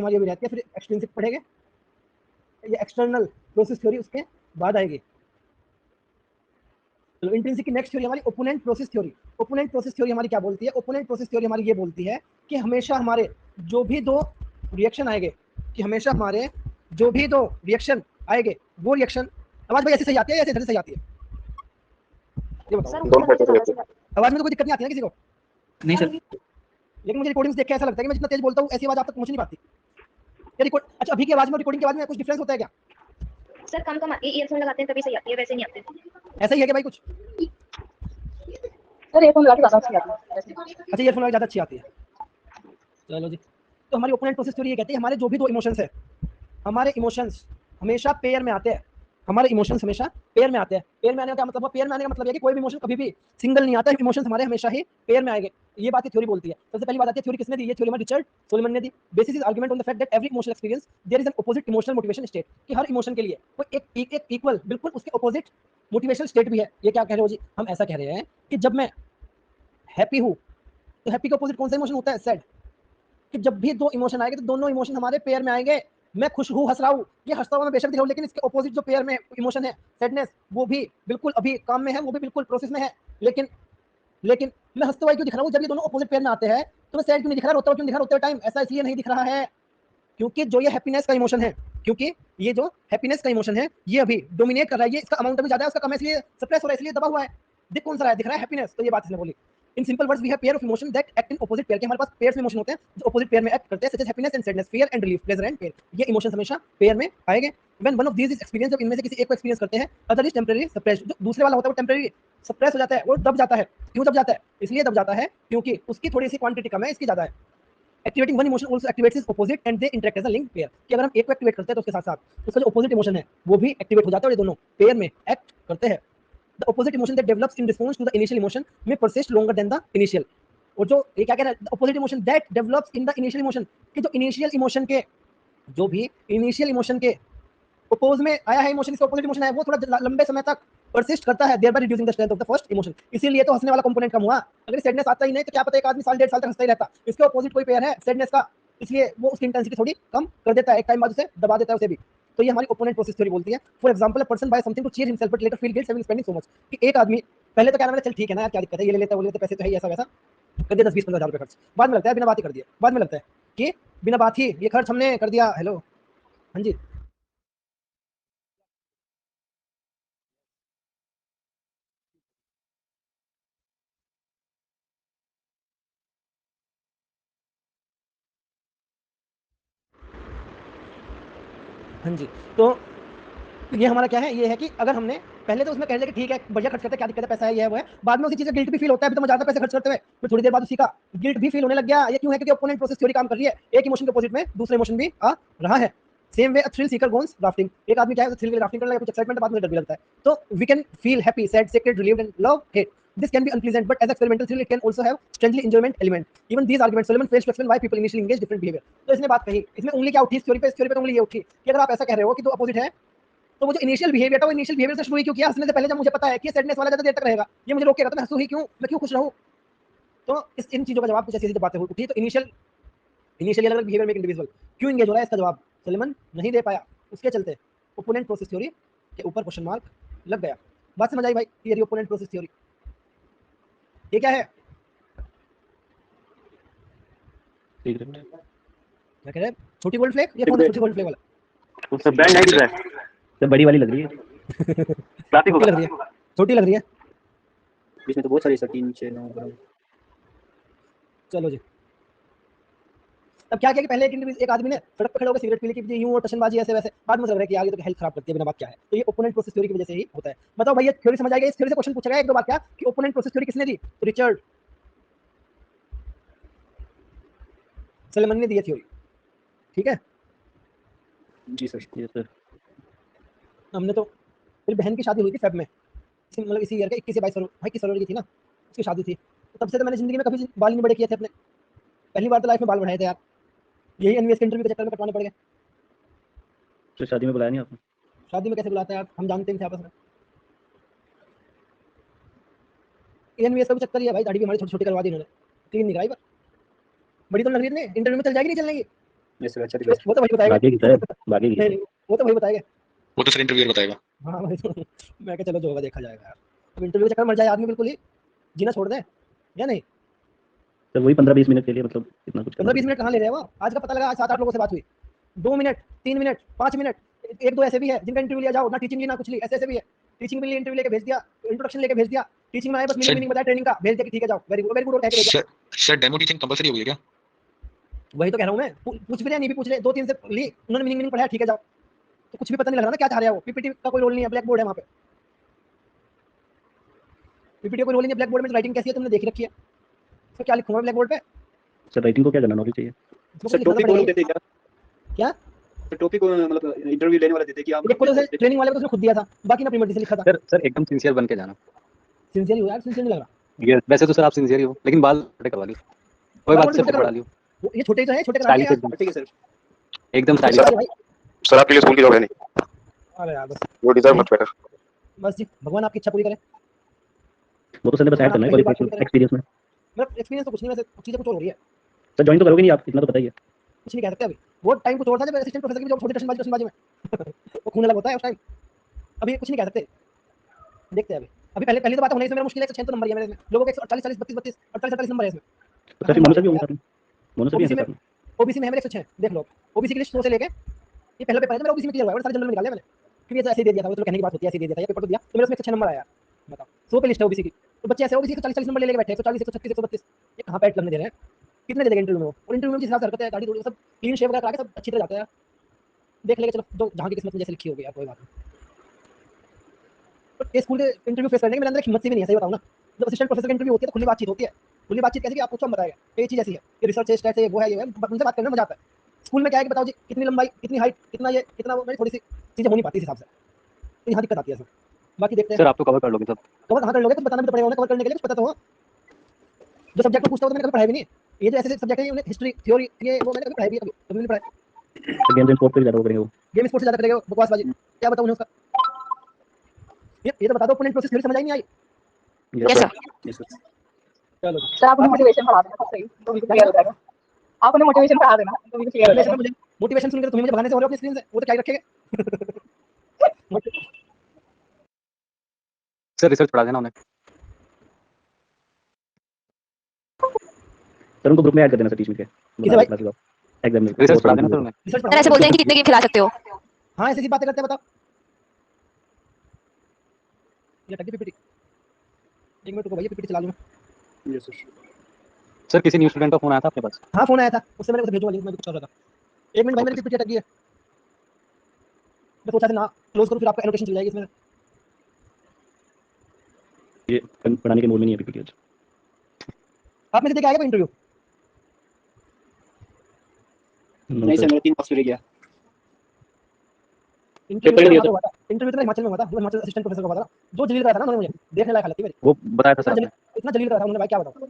हमारी अभी रहती है, फिर एक्सट्रिंसिक पढ़ेंगे, ये एक्सटर्नल प्रोसेस थ्योरी उसके बाद आएगी। चलो इंट्रिंसिक की नेक्स्ट थ्योरी हमारी opponent process theory. Opponent process theory हमारी क्या बोलती है? ओपोनेंट प्रोसेस थ्योरी हमारी ये बोलती है कि हमेशा हमारे जो भी दो रिएक्शन आएंगे, कि हमेशा हमारे जो भी दो रिएक्शन आएंगे वो रिएक्शन, आवाज भाई ऐसे सही आती है या ऐसे इधर से सही आती है? ये बताओ। आवाज में तो कोई दिक्कत नहीं आती है किसी को? नहीं सर। लेकिन मुझे रिकॉर्डिंग देख के ऐसा लगता है कि मैं जितना तेज बोलता हूँ ऐसी आवाज आप तक पहुंच नहीं पाती। ये रिकॉर्ड, अच्छा अभी की आवाज में रिकॉर्डिंग की आवाज में कुछ डिफरेंस होता है क्या? सर कम कम आती है, ईयरफोन लगाते हैं तभी सही आती है, वैसे नहीं आते। ऐसा ही है क्या भाई कुछ? सर ईयरफोन लगा के ज्यादा अच्छी आती है। अच्छा ईयरफोन लगा ज्यादा अच्छी आती है। चलो जी, तो हमारी ओपोनेंट प्रोसेस थ्योरी ये कहती है हमारे जो भी दो इमोशंस है, हमारे इमोशंस हमेशा पेयर में आते हैं। हमारे इमोशंस हमेशा पेयर में आते हैं। पेयर में आने का मतलब, पेयर में आने का मतलब है कि कोई भी इमोशन कभी भी सिंगल नहीं आता है, इमोशंस हमारे हमेशा ही पेयर में आएंगे। ये बात थ्योरी बोलती है। सबसे पहली बात आती है थ्योरी किसने दी? ये थ्योरी हमारे रिचर्ड सोलमन ने दी। Basis is argument on the fact that every emotional experience there is an opposite emotional motivation state, कि हर इमोशन के लिए कोई एक इक्वल बिल्कुल उसके अपोजिट मोटिवेशनल स्टेट भी है। ये क्या कह रहे हो जी? हम ऐसा कह रहे हैं कि जब मैं हैप्पी हूँ तो हैप्पी का अपोजिट कौन सा इमोशन होता है? सैड। कि जब भी दो इमोशन आएंगे तो दोनों इमोशन हमारे पेयर में आएंगे। मैं खुश हूँ, हंस रहा हूँ, ये हंसता हुआ मैं बेशक दिख रहा हूँ, लेकिन इसके ऑपोजिट जो पेयर में इमोशन है सैडनेस, वो भी बिल्कुल अभी काम में है, वो भी बिल्कुल प्रोसेस में है। लेकिन लेकिन मैं हंसते हुए क्यों दिख रहा हूँ? जब ये दोनों ऑपोजिट पेयर में आते हैं तो मैं सैड क्यों नहीं दिख रहा, रोता हुआ क्यों दिख रहा? रोते टाइम ऐसा इसलिए नहीं दिख रहा है क्योंकि जो ये हैप्पीनेस का इमोशन है, क्योंकि ये जो हैप्पीनेस का इमोशन है ये अभी डोमिनेट कर रहा है, ये इसका अमाउंट अभी ज्यादा है, उसका कम है, इसलिए सप्रेस हो रहा है, इसलिए दबा हुआ है। दिख कौन सा रहा है? दिख रहा है हैप्पीनेस। तो ये बात इसने बोली। In simple words we have pair of emotion that act in opposite pair, के हमारे पास पेयर्स में इमोशन होते हैं जो ऑपोजिट पेयर में एक्ट करते हैं, such as happiness and sadness, fear and relief, pleasure and pain. ये इमोशंस हमेशा पेयर में आएंगे। When one of these is experience, जब इनमें से किसी एक को एक्सपीरियंस करते हैं, अदर इज टेम्परेरी सप्रेस्ड, जो दूसरे वाला होता है वो टेम्परेरी सप्रेस हो जाता है, वो दब जाता है। क्यों दब जाता है? इसलिए दब जाता है क्योंकि उसकी थोड़ी सी क्वांटिटी कम है, इसकी ज्यादा है। Activating one emotion also activates is opposite and they interact as a link pair, कि अगर हम एक को एक्टिवेट करते हैं तो उसके साथ साथ उसका जो ऑपोजिट इमोशन है वो भी एक्टिवेट हो जाता है और ये दोनों पेयर में एक्ट करते हैं। The opposite emotion that develops in response to the initial emotion में persist longer than the initial. और जो ये क्या कह रहा है? The opposite emotion that develops in the initial emotion, कि जो इनिशियल इमोशन के, जो भी इनिशियल इमोशन के अपोज में आया है इमोशन, इसका ऑपोजिट इमोशन है, वो थोड़ा लंबे समय तक परसिस्ट करता है, thereby reducing the strength of the first emotion. इसीलिए तो हंसने वाला कंपोनेंट कम हुआ। अगर सैडनेस आता ही नहीं तो क्या पता एक आदमी साल डेढ़ साल तक हंसता ही रहता, इसके ऑपोजिट कोई पेयर है सैडनेस का, इसलिए वो उसकी इंटेंसिटी थोड़ी कम कर देता है, एक टाइम बाद उसे दबा देता है उसे भी। तो ये हमारी ओपोनेंट प्रोसेस थ्योरी बोलती है। For example, a person buy something to cheer himself but later feel guilt having spending so much, कि एक आदमी पहले तो क्या नाम है, चल ठीक है ना यार, क्या दिक्कत है, ये ले लेता है वो ले लेता है, पैसे तो है ही, ऐसा वैसा कर दिया 10-20-15 हज़ार रुपये खर्च। बाद में लगता है बिना बात ही कर दिया, बाद में लगता है कि बिना बात ही ये खर्च हमने कर दिया। हेलो, हाँ जी, हाँ जी। तो ये हमारा क्या है? ये है कि अगर हमने पहले तो उसमें कह दिया कि ठीक है बढ़िया खर्च करते हैं, क्या दिक्कत है, पैसा है, ये है वो है, बाद में उसी चीज़ का गिल्ट भी फील होता है, अभी तो मैं ज़्यादा पैसे खर्च करते हुए, फिर थोड़ी देर बाद उसी का गिल्ट भी फील होने लग गया। ये क्यों है? क्योंकि ओपोनेंट प्रोसेस थ्योरी काम कर रही है, एक इमोशन के अपोजिट में दूसरा इमोशन भी आ रहा है। सेम वे अ थ्रिल सीकर गोन्स राफ्टिंग, एक आदमी क्या है थ्रिल राफ्टिंग करने लगा, कुछ एक्साइटमेंट, बाद में डर भी लगता है। तो we can feel happy, sad, scared, relieved and love, hate. This can be unpleasant, but as experimental thrill, it can also have strangely enjoyment element. Even these arguments, Solomon fails to explain why people initially engage different behavior. तो इसने बात कही, इसमें उंगली क्या उठी इस theory पे? इस थ्योरी पे तो उंगली ये उठी कि अगर आप ऐसा कह रहे हो कि दो अपोजिट है, तो वो जो इनिशियल बिहेवियर था वो इनिशियल बिहेवियर से शुरू ही क्यों किया? हंसने से पहले, जब मुझे पता है कि सैडनेस वाला ज्यादा देर तक रहेगा, ये मुझे रोकेगा, तो मैं हंसू ही क्यों? मैं क्यों खुश रहूं? तो इन चीजों का जवाब कुछ ऐसी बातें उठी। तो इनिशियली अलग बिहेवियर में इंडिविजुअल क्यों इंगेज हो रहा है, इसका जवाब सलेमन नहीं दे पाया। उसके चलते ओपोनेंट प्रोसेस थ्योरी के ऊपर क्वेश्चन मार्क लग गया। बात समझ आई भाई? ये ओपोनेंट प्रोसेस थ्योरी, ये क्या है? क्या कह रहे हैं? छोटी गोल्ड फ्लेक? ये कौन है छोटी गोल्ड फ्लेक वाला? तो ब्रांड है किधर है? तो बड़ी वाली लग रही है। क्लासिक छोटी लग रही है, छोटी लग रही है। इसमें तो बहुत सारी 3 6 9। चलो जी, अब क्या किया कि पहले एक आदमी ने सड़क पे खड़े होकर सिगरेट पी ली कि यूं और टशनबाजी ऐसे वैसे, बाद में लग रहा है कि यार ये तो हेल्थ खराब करती है, बिना बात क्या है। तो ये ओपोनेंट प्रोसेस थ्योरी की वजह से ही होता है। बताओ भाई, ये थ्योरी समझ आएगा? इस थ्योरी से क्वेश्चन पूछा गया एक दो बार क्या कि ओपोनेंट प्रोसेस थ्योरी किसने दी? तो रिचर्ड सलेमन ने दी थ्योरी। ठीक है जी सर, जी सर। हमने तो, मेरी बहन की शादी हुई थी फेब में, मतलब इसी ईयर का 21 से 22 फरवरी, 21 फरवरी की थी ना, उसकी शादी थी। तो तब से तो मैंने जिंदगी में कभी बाल नहीं बड़े किए थे अपने, पहली बार तो लाइफ में बाल बढ़ाए थे यार, यही एनवीएस के इंटरव्यू के चक्कर में कटवाने पड़ गए। तो शादी में बुलाया नहीं आपने? शादी में कैसे बुलाते हैं यार, हम जानते नहीं थे आपस में। एनवीएस का भी चक्कर ही है भाई, दाढ़ी भी हमारी छोटी छोटी करवा दी उन्होंने, क्लीन नहीं कराई, पर बड़ी तो लग रही है, इंटरव्यू में चल जाएगी नहीं चलने की? जैसे अच्छा वो तो वही बताएगा। बाकी की सर बाकी की नहीं, वो तो वही बताएगा। वो तो सर इंटरव्यूअर बताएगा। हाँ वही तो। मैं क्या चलो जो होगा देखा जाएगा यार। अब इंटरव्यू के चक्कर में मर जाए आदमी बिल्कुल ही, जीना छोड़ दे या नहीं। सर वही 15-20 मिनट के लिए मतलब इतना कुछ करना 15-20 मिनट कहाँ ले रहे हैं वो। आज का पता लगा आज 7-8 लोगों से बात हुई, 2 मिनट 3 मिनट 5 मिनट, एक दो ऐसे भी है जिनका इंटरव्यू लिया जाओ ना टीचिंग ली ना कुछ ली, ऐसे भी है। टीचिंग में इंटरव्यू लेके भेज दिया, इंट्रोडक्शन लेके भेज दिया, टीचिंग में आए बस सर- मीनिंग बताया ट्रेनिंग का, भेज दिया कि ठीक है जाओ वेरी गुड और कह के भेज दिया। सर डेमो टीचिंग कंपलसरी हो गई है क्या? वही तो कह रहा हूँ मैं, पूछ भी रहे नहीं भी पूछ रहे, 2-3 से ली उन्होंने मीनिंग पढ़ाया ठीक है जाओ। तो कुछ भी पता नहीं लग रहा ना क्या चाह रहे हैं वो। पीपीटी का कोई रोल नहीं है, ब्लैक बोर्ड है वहाँ पे। पीपीटी का कोई रोल नहीं है, ब्लैक बोर्ड में राइटिंग कैसी है तुमने देख रखी है, तो क्या लिखूंगा ब्लैक बोर्ड पे। सर राइटिंग को क्या करना नॉलेज चाहिए। सर टॉपिक कौन देते क्या क्या टॉपिक को मतलब इंटरव्यू लेने वाले देते कि आप एक को तो ट्रेनिंग वाले को उसने खुद दिया था, बाकी ना प्रीमेडिस से लिखा था। सर एकदम सिंसियर बन के जाना। सिंसियर हो यार, सिंसियर नहीं लग रहा। ये वैसे तो सर आप सिंसियर ही हो, लेकिन बाल छोटे करवा लियो, कोई बात से पढ़ा लियो। ये छोटे तो है, छोटे करा स्टाइलिश दिया एकदम, ठीक है सर। एकदम यार स्टाइलिश। भाई। सर आपके लिए स्कूल की जॉब है नहीं, अरे यार बस वो डिजर्व मच बेटर। बस जी, भगवान आपकी इच्छा पूरी करे। वो तो सर ने बस ऐड करना है क्वालिफिकेशन एक्सपीरियंस में। मेरा एक्सपीरियंस तो कुछ नहीं, वैसे चीजें कुछ और हो रही है, सर ज्वाइन तो करोगे नहीं आप, इतना तो पता ही है। कुछ नहीं कह सकते अभी। वो टाइम कुछ और था जब असिस्टेंट प्रोफेसर की जॉब छोटी टशनबाजी में वो खून अलग होता है उस टाइम। अभी कुछ नहीं कह सकते, देखते हैं अभी। अभी पहली तो बात होने इसमें मेरा मुश्किल है 106 नंबर है मेरे में, लोगों के 148 40 32 32 48 नंबर है इसमें। तो सर मोनू सर भी होंगे साथ में, मोनू सर भी ओबीसी हैं में साथ में। ओबीसी में है मेरे 106 देख लो। ओबीसी की लिस्ट 100 से लेके ये पहला पेपर है मेरा ओबीसी में क्लियर हुआ है और सारे जनरल में निकाले मैंने। फिर ये तो ऐसे ही दे दिया था, वो तो कहने की बात होती है, ऐसे ही दे दिया था, ये पेपर तो दिया तो मेरे उसमें 106 नंबर आया। बताओ 100 पे लिस्ट है ओबीसी की, तो बच्चे ऐसे ओबीसी के 40 नंबर ले लेके बैठे 140 136 132। ये कहां पे लगने दे रहे हैं, कितने दे देंगे इंटरव्यू में वो। और इंटरव्यू में जिस हिसाब से हरकतें हैं, गाड़ी रोड सब क्लीन शेव वगैरह करा के सब अच्छी तरह जाते हैं। देख लेंगे चलो, जो जहां की किस्मत में जैसे लिखी होगी यार, कोई बात नहीं। तो ये स्कूल के इंटरव्यू फेस करने की मेरे अंदर हिम्मत सी भी नहीं है, सही बताऊं ना। जब असिस्टेंट प्रोफेसर की इंटरव्यू होती है तो खुली बातचीत होती है। खुली बातचीत कैसे कि आप पूछो हम बताएंगे, ये चीज ऐसी है, ये रिसर्च है, स्टैट्स है, ये वो है, ये है, उनसे बात करने में मजा आता है। स्कूल में क्या है कि बताओ जी कितनी लंबाई, कितनी हाइट, कितना ये, कितना वो, मेरी थोड़ी सी चीजें हो नहीं पाती इस हिसाब से, तो यहाँ दिक्कत आती है सर। बाकी देखते हैं सर आप तो कवर कर लोगे सब। कवर कहाँ कर लोगे, कुछ बताना भी तो पड़ेगा उन्हें, कवर करने के लिए कुछ पता तो हो। जो सब्जेक्ट में पूछता हो तो मैंने कभी पढ़ाया भी नहीं। ये जो ऐसे सब्जेक्ट है, हिस्ट्री थ्योरी, ये वो मैंने कभी पढ़ाई भी कभी कभी नहीं पढ़ाया। तो गेम्स एंड स्पोर्ट्स पे ज़्यादा वो करेंगे वो। गेम स्पोर्ट्स से ज्यादा करेगा बकवासबाजी, क्या बताऊं उन्हें उसका। ये तो बता दो, ओपोनेंट प्रोसेस थ्योरी समझ आई नहीं आई। Yes sir. Yes sir. चलो सर आप उन्हें मोटिवेशन पढ़ा देना सही, तो बिल्कुल क्लियर हो जाएगा। आप उन्हें मोटिवेशन पढ़ा देना तो बिल्कुल क्लियर हो जाएगा। मुझे मोटिवेशन सुनकर तुम्हें मुझे भगाने से हो रहे हो अपनी स्क्रीन से, वो तो क्या ही रखेंगे। सर रिसर्च पढ़ा देना उन्हें। सर उनको ग्रुप में ऐड कर देना सर टीच में के किसे भाई? एग्जाम में रिसर्च पढ़ा देना सर उन्हें। रिसर्च सर ऐसे बोलते हैं कि कितने गेम खिला सकते हो। हाँ ऐसी बातें करते हैं, बताओ। ये टकी पीपीटी, एक मिनट रुको भैया, पीपीटी चला लूं मैं। Yes sir. सर किसी न्यू स्टूडेंट का फोन आया था आपके पास? हाँ फोन आया था, उससे मैंने उसे भेजूंगा लिंक, मैं कुछ कर रहा था। एक मिनट भाई, मेरी पीपीटी अटक गई है, मैं सोचा था ना क्लोज करूं, फिर आपका एनोटेशन चल जाएगी इसमें। ये पढ़ाने के मूड में नहीं है पीपीटी आज। आप में से देख आएगा कोई इंटरव्यू? नहीं सर, मेरा 3 पास रह गया। इंटरव्यू तो हिमाचल में हुआ था, वो हिमाचल असिस्टेंट प्रोफेसर का हुआ था, जो जलील करा था ना उन्होंने, मुझे देखने लायक हालत थी मेरी। वो बताया था सर आपने। इतना जलील करा था उन्होंने भाई, क्या बताऊं।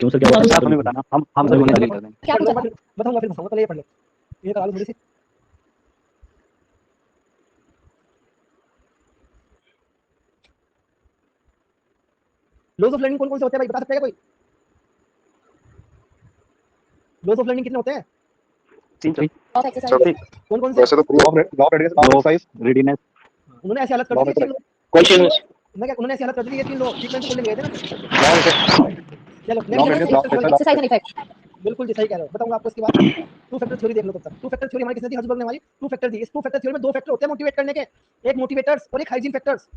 क्यों सर क्या हुआ आप हमें बताना, हम सर उन्हें जलील कर देंगे। क्या पूछा था? बताऊंगा फिर बताऊंगा, पहले ये पढ़ लो, ये करा लो थोड़ी सी। लॉज ऑफ लर्निंग कौन कौन से होते हैं भाई, बता सकते हैं कोई? लॉज ऑफ लर्निंग कितने होते हैं? 3 और एक्सरसाइज कौन कौन से? वैसे तो लो रेडीनेस। उन्होंने ऐसी हालत कर दी थी, क्वेश्चंस मैं क्या, उन्होंने ऐसी हालत कर दी ये तीन लोग सीक्वेंस से बोलने गए थे ना। चलो एक्सरसाइज एंड इफेक्ट। बिल्कुल जी सही कह रहे हो, बताऊंगा आपको इसके बाद। टू फैक्टर थ्योरी देख लो तब तक। टू फैक्टर थ्योरी हमारी किसने दी, हर्जबर्ग ने हमारी टू फैक्टर दी। इस टू फैक्टर थ्योरी में 2 फैक्टर होते हैं मोटिवेट करने के, एक मोटिवेटर्स और एक hygiene factors.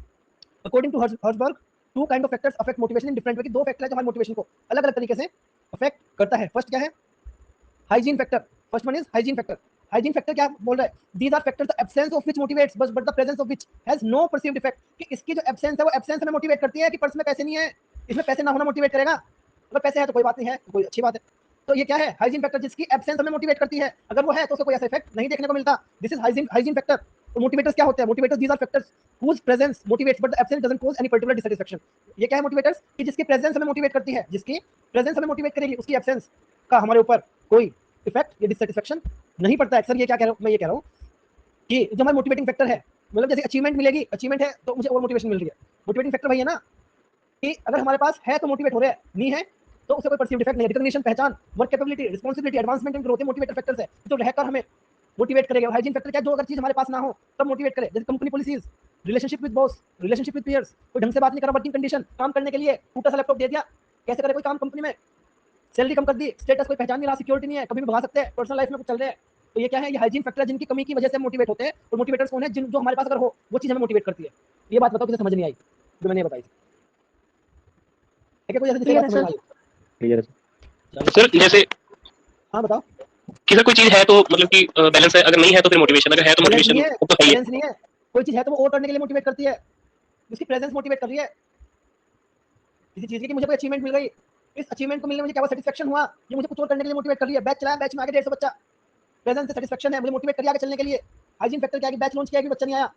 According to Herzberg, 2 kind of factors affect motivation in different way, कि 2 फैक्टर है जो हमारे मोटिवेशन को अलग अलग तरीके से अफेक्ट करता है। फर्स्ट क्या है, hygiene factor. First one is hygiene factor. Hygiene factor क्या बोल रहा है, these are factors the absence of which motivates but the presence of which has no perceived effect, कि इसकी जो एब्सेंस है वो एब्सेंस हमें मोटिवेट करती है, कि पर्स में पैसे नहीं है, इसमें पैसे ना होना मोटिवेट करेगा। अगर पैसे है तो कोई बात नहीं है, कोई अच्छी बात है। तो ये क्या है, हाइजीन फैक्टर, जिसकी एब्सेंस हमें मोटिवेट करती है, अगर वो है तो उसका कोई ऐसा इफेक्ट नहीं देखने को मिलता। This is hygiene factor. तो मोटिवेटर्स क्या होते हैं, motivators these are factors whose presence motivates but the absence doesn't cause any particular dissatisfaction। ये क्या है मोटिवेटर्स, कि जिसकी प्रेजेंस हमें मोटिवेट करती है, जिसकी प्रेजेंस हमें मोटिवेट करेगी, उसकी एब्सेंस का हमारे ऊपर कोई इफेक्ट या डिससेटिस्फेक्शन नहीं पड़ता है। अक्सर ये क्या कह रहा हूँ मैं, ये कह रहा हूँ कि जो हमारा मोटिवेटिंग फैक्टर है, मतलब जैसे अचीवमेंट मिलेगी, अचीवमेंट है तो मुझे और मोटिवेशन मिल रही है। मोटिवेटिंग फैक्टर वही है ना, कि अगर हमारे पास है तो मोटिवेट हो रहे हैं, नहीं है तो उसे कोई परसीव डिफेक्ट नहीं है। रिकॉग्निशन, पहचान, work capability, responsibility, advancement and growth motivator factors है, तो रहकर हमें मोटिवेट करेगा। हाइजीन फैक्टर क्या, जो अगर चीज हमारे पास ना हो तब मोटिवेट करे, जैसे company policies, relationship with boss, relationship with peers, कोई ढंग से बात नहीं कर रहा, वर्किंग कंडीशन, काम करने के लिए टूटा सा लैपटॉप दे दिया, कैसे करे कोई काम कंपनी में, सैलरी कम कर दी, स्टेटस कोई पहचान नहीं रहा, सिक्योरिटी नहीं है, कभी भी भगा सकते हैं, पर्सनल लाइफ में कुछ चल रहा है, तो ये क्या है, ये हाइजीन फैक्टर है जिनकी कमी की वजह से मोटिवेट होते हैं। और मोटिवेटर्स कौन है, जिन जो हमारे पास अगर हो वो चीज हमें मोटिवेट करती है। ये बात बताओ किसे समझ नहीं आई जो मैंने बताई थी? है क्या कोई ऐसी Clear बात है, समझ सर। में आई? क्लियर है सर जैसे हाँ बताओ। कि सर कोई चीज है तो मतलब कि बैलेंस है, अगर नहीं है तो फिर मोटिवेशन, अगर है तो बैलेंस मोटिवेशन नहीं है, तो है ही है। बैलेंस नहीं है, कोई चीज है तो वो और करने के लिए मोटिवेट करती है, उसकी प्रेजेंस मोटिवेट कर रही है किसी चीज की, कि मुझे कोई अचीवमेंट मिल गई, इस अचीवमेंट को मिलने में मुझे क्या हुआ, सेटिस्फेक्शन हुआ, ये मुझे कुछ और करने के लिए मोटिवेट कर रही है। बैच चलाया, बैच में आगे 150 बच्चा, प्रेजेंस से सेटिस्फेक्शन है, मुझे मोटिवेट कर रही है आगे चलने के लिए। हाइजीन फैक्टर क्या है कि बैच लॉन्च किया कि बच्चा नहीं आया,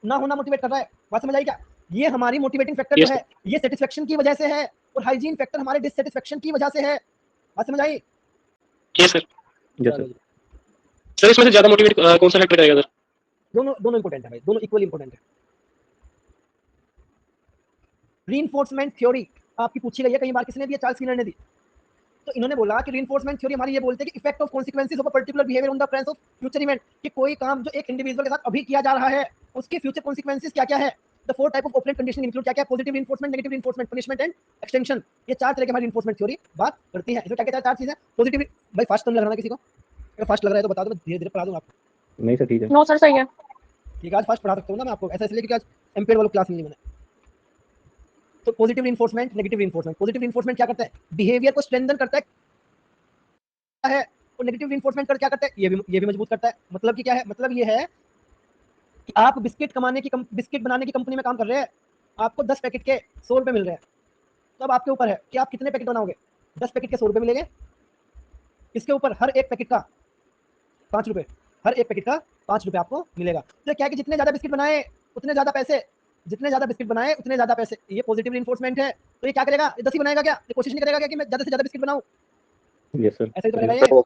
ना होना मोटिवेट कर रहा है। बात समझ आई क्या? ये हमारी मोटिवेटिंग फैक्टर जो Yes, है ये सेटिस्फेक्शन की वजह से है, और हाइजीन फैक्टर हमारे डिससेटिस्फेक्शन की वजह से है। बात समझ आई? जी सर। Yes sir. सर इसमें से ज्यादा मोटिवेट कौन सा फैक्टर करेगा सर? दोनों दोनों इंपॉर्टेंट है भाई, दोनों इक्वली इंपॉर्टेंट है। रीइंफोर्समेंट थ्योरी आपकी पूछी गई है कई बार, किसने दी है? चार्ल्स स्किनर ने दी। तो इन्होंने बोला कि रीइंफोर्समेंट थ्योरी हमारी ये बोलते हैं कि effect of consequences of a particular behaviour on the friends of future event, कि कोई काम जो एक इंडिविजुअल के साथ अभी किया जा रहा है उसके फ्यूचर कॉन्सिक्वेंसेस क्या क्या है। The four type of operant conditioning include क्या क्या, positive reinforcement, negative reinforcement, punishment and extension. ये चार तरह की हमारी रीइंफोर्समेंट थ्योरी बात करती है। इसमें क्या क्या चार चीजें? पॉजिटिव, भाई फास्ट तो नहीं लग रहा किसी को? अगर फास्ट लग रहा है तो बता दो, मैं धीरे धीरे पढ़ा दूंगा आपको। नहीं सर ठीक है। नो सर, सही है। ठीक है, आज फास्ट पढ़ा सकता हूँ ना मैं आपको, ऐसा इसलिए क्योंकि आज एम्पेयर वालों क्लास नहीं ली मैंने। तो positive reinforcement, negative reinforcement. Positive reinforcement क्या करता है? बिहेवियर को स्ट्रेंथन करता है, और नेगेटिव रीइंफोर्समेंट कर क्या करता है? ये भी मजबूत करता है। मतलब कि क्या है? मतलब ये है कि आप बिस्किट बनाने की कंपनी में काम कर रहे हैं, आपको 10 पैकेट के 100 रुपए मिल रहे हैं, तो अब आपके ऊपर है कि आप कितने पैकेट बनाओगे। 10 पैकेट के 100 रुपए मिलेंगे, इसके ऊपर हर एक पैकेट का 5 रुपए, हर एक पैकेट का 5 रुपए आपको मिलेगा। तो क्या है कि जितने ज्यादा बिस्किट बनाए उतने ज्यादा पैसे, जितने ज्यादा बिस्किट बनाए उतने ज्यादा पैसे। ये पॉजिटिव रीइंफोर्समेंट है। तो ये क्या करेगा? ये 10 ही बनाएगा क्या? ये कोशिश नहीं करेगा क्या कि मैं ज्यादा से ज्यादा बिस्किट बनाऊं? Yes sir. ऐसा ही तो करेगा ये,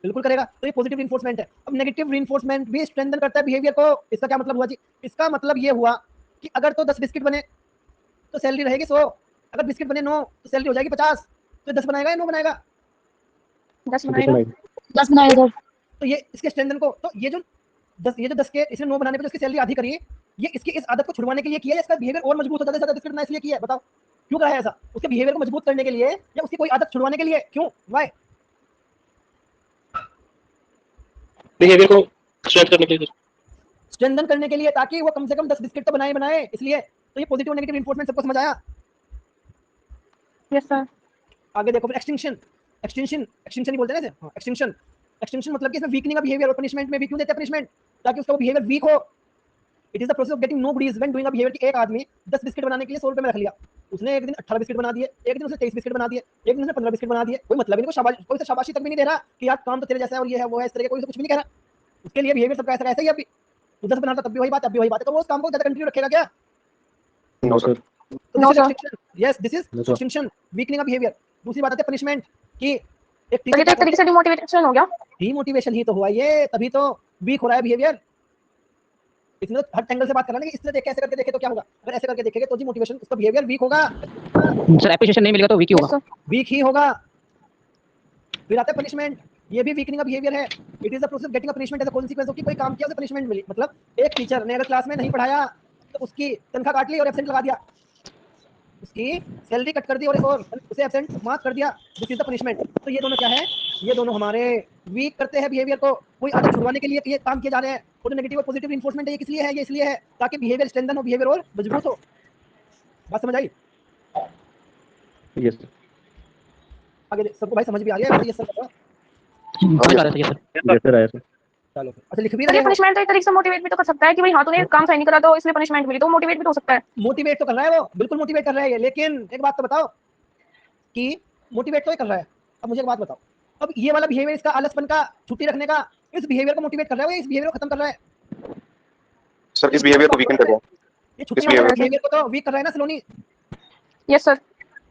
बिल्कुल करेगा। तो ये पॉजिटिव रीइंफोर्समेंट है। अब नेगेटिव रीइंफोर्समेंट भी स्ट्रेंथन करता है बिहेवियर को। इसका क्या मतलब हुआ जी? इसका मतलब ये हुआ कि अगर तो 10 बिस्किट बने तो सैलरी रहेगी 100, अगर बिस्किट बने 9 तो सैलरी हो जाएगी 50। तो 10 बनाएगा या 9 बनाएगा? 10 बनाएगा। 10 बनाएगा। तो ये इसके स्ट्रेंथन को, तो ये जो 10 के इसने 9 बनाने पे जो इसकी सैलरी आधी करी है, ये इसकी इस आदत को छुड़वाने के लिए किया है, इसका बिहेवियर और मजबूत हो जाता है, ज्यादा बिस्किट बनाने इसलिए किया है। बताओ क्यों करा है ऐसा? उसके बिहेवियर को मजबूत करने के लिए या उसकी कोई आदत छुड़वाने के लिए? क्यों, व्हाई? बिहेवियर को स्ट्रेंथ करने के लिए। स्ट्रेंथन करने के लिए, ताकि वो कम से कम 10 बिस्किट तो बनाए इसलिए। तो ये पॉजिटिव और नेगेटिव रीइंफोर्समेंट सबको समझ आया? Yes sir. आगे देखो फिर एक्सटिंक्शन। एक्सटिंक्शन ही बोलते हैं ना इसे? हाँ, एक्सटिंक्शन मतलब कि इसमें वीकनिंग ऑफ बिहेवियर। और पनिशमेंट में भी क्यों देते हैं पनिशमेंट? ताकि उसका बिहेवियर वीक हो। It is the process of getting no buddies when doing a behaviour, कि एक आदमी 10 बिस्किट बनाने के लिए 100 रुपए में रख लिया, उसने एक दिन 18 बिस्किट बना दिए, एक दिन उसने 23 बिस्किट बना दिए, एक दिन उसने 15 बिस्किट बना दिए। कोई मतलब ही नहीं, कोई शाबाशी तक भी नहीं दे रहा कि यार काम तो तेरे जैसा है और ये है वो है, इस तरह के कोई कुछ भी नहीं कह रहा। उसके लिए बिहेवियर सबका ऐसा ही है। अभी तू 10 बनाता तब भी वही बात, तब भी वही बात है, तो वो उस काम को ज्यादा कंटिन्यू रखेगा क्या? No sir. No, sir. Yes, this is No, sir. Extinction, weakening of behaviour. दूसरी बात आती है पनिशमेंट, कि एक तो ये तो एक तरीके से डिमोटिवेशन हो गया। डीमोटिवेशन ही तो हुआ ये, तभी तो वीक हो रहा है बिहेवियर। इसमें तो हर एंगल से बात कर रहा है ना कि इससे देख ऐसे करके देखे तो क्या होगा, अगर ऐसे करके देखेंगे तो जी मोटिवेशन, उसका बिहेवियर वीक होगा, सर एप्रिशिएशन नहीं मिलेगा तो वीक ही यस होगा। सर। वीक ही होगा। फिर आता है पनिशमेंट, ये भी वीकनिंग ऑफ बिहेवियर है। It is the process getting a punishment as a consequence of कि कोई काम किया उसे पनिशमेंट मिली। मतलब एक टीचर ने अगर क्लास में नहीं पढ़ाया तो उसकी तनख्वाह काट ली और एब्सेंट लगा दिया, उसकी सैलरी कट कर दी और उसे एब्सेंट मार्क कर दिया। This is the punishment. तो ये दोनों क्या है? ये दोनों हमारे वीक करते हैं बिहेवियर को, कोई आदत छुड़वाने के लिए ये काम किए जा रहे हैं। और नेगेटिव और पॉजिटिव इन्फोर्समेंट है, ये किस लिए है? ये इसलिए है ताकि बिहेवियर स्ट्रेंथन हो, बिहेवियर और मजबूत हो। बात समझ आई? Yes sir. आगे सबको भाई समझ भी आ रही है? वैसे ये सब बताओ। समझ आ रहा था ये सर। यस सर आया सर। चलो अच्छा, लिख भी तो रहे ये हो? पनिशमेंट तो एक तरीके से मोटिवेट भी तो कर सकता है कि भाई हाँ तूने काम सही नहीं करा तो इसलिए पनिशमेंट मिली, तो मोटिवेट भी तो हो सकता है। मोटिवेट तो कर रहा है वो, बिल्कुल मोटिवेट कर रहा है ये। लेकिन एक बात तो बताओ कि मोटिवेट तो ये कर रहा है, अब मुझे एक बात बताओ, अब ये वाला बिहेवियर, इसका आलसपन का, छुट्टी रखने का, इस बिहेवियर को मोटिवेट कर रहा है या इस बिहेवियर को खत्म कर रहा है? सर इस बिहेवियर को वीकेंड कर रहा है। ये छुट्टी इस वाले behavior बिहेवियर को तो वीक कर रहा है ना सलोनी। Yes sir.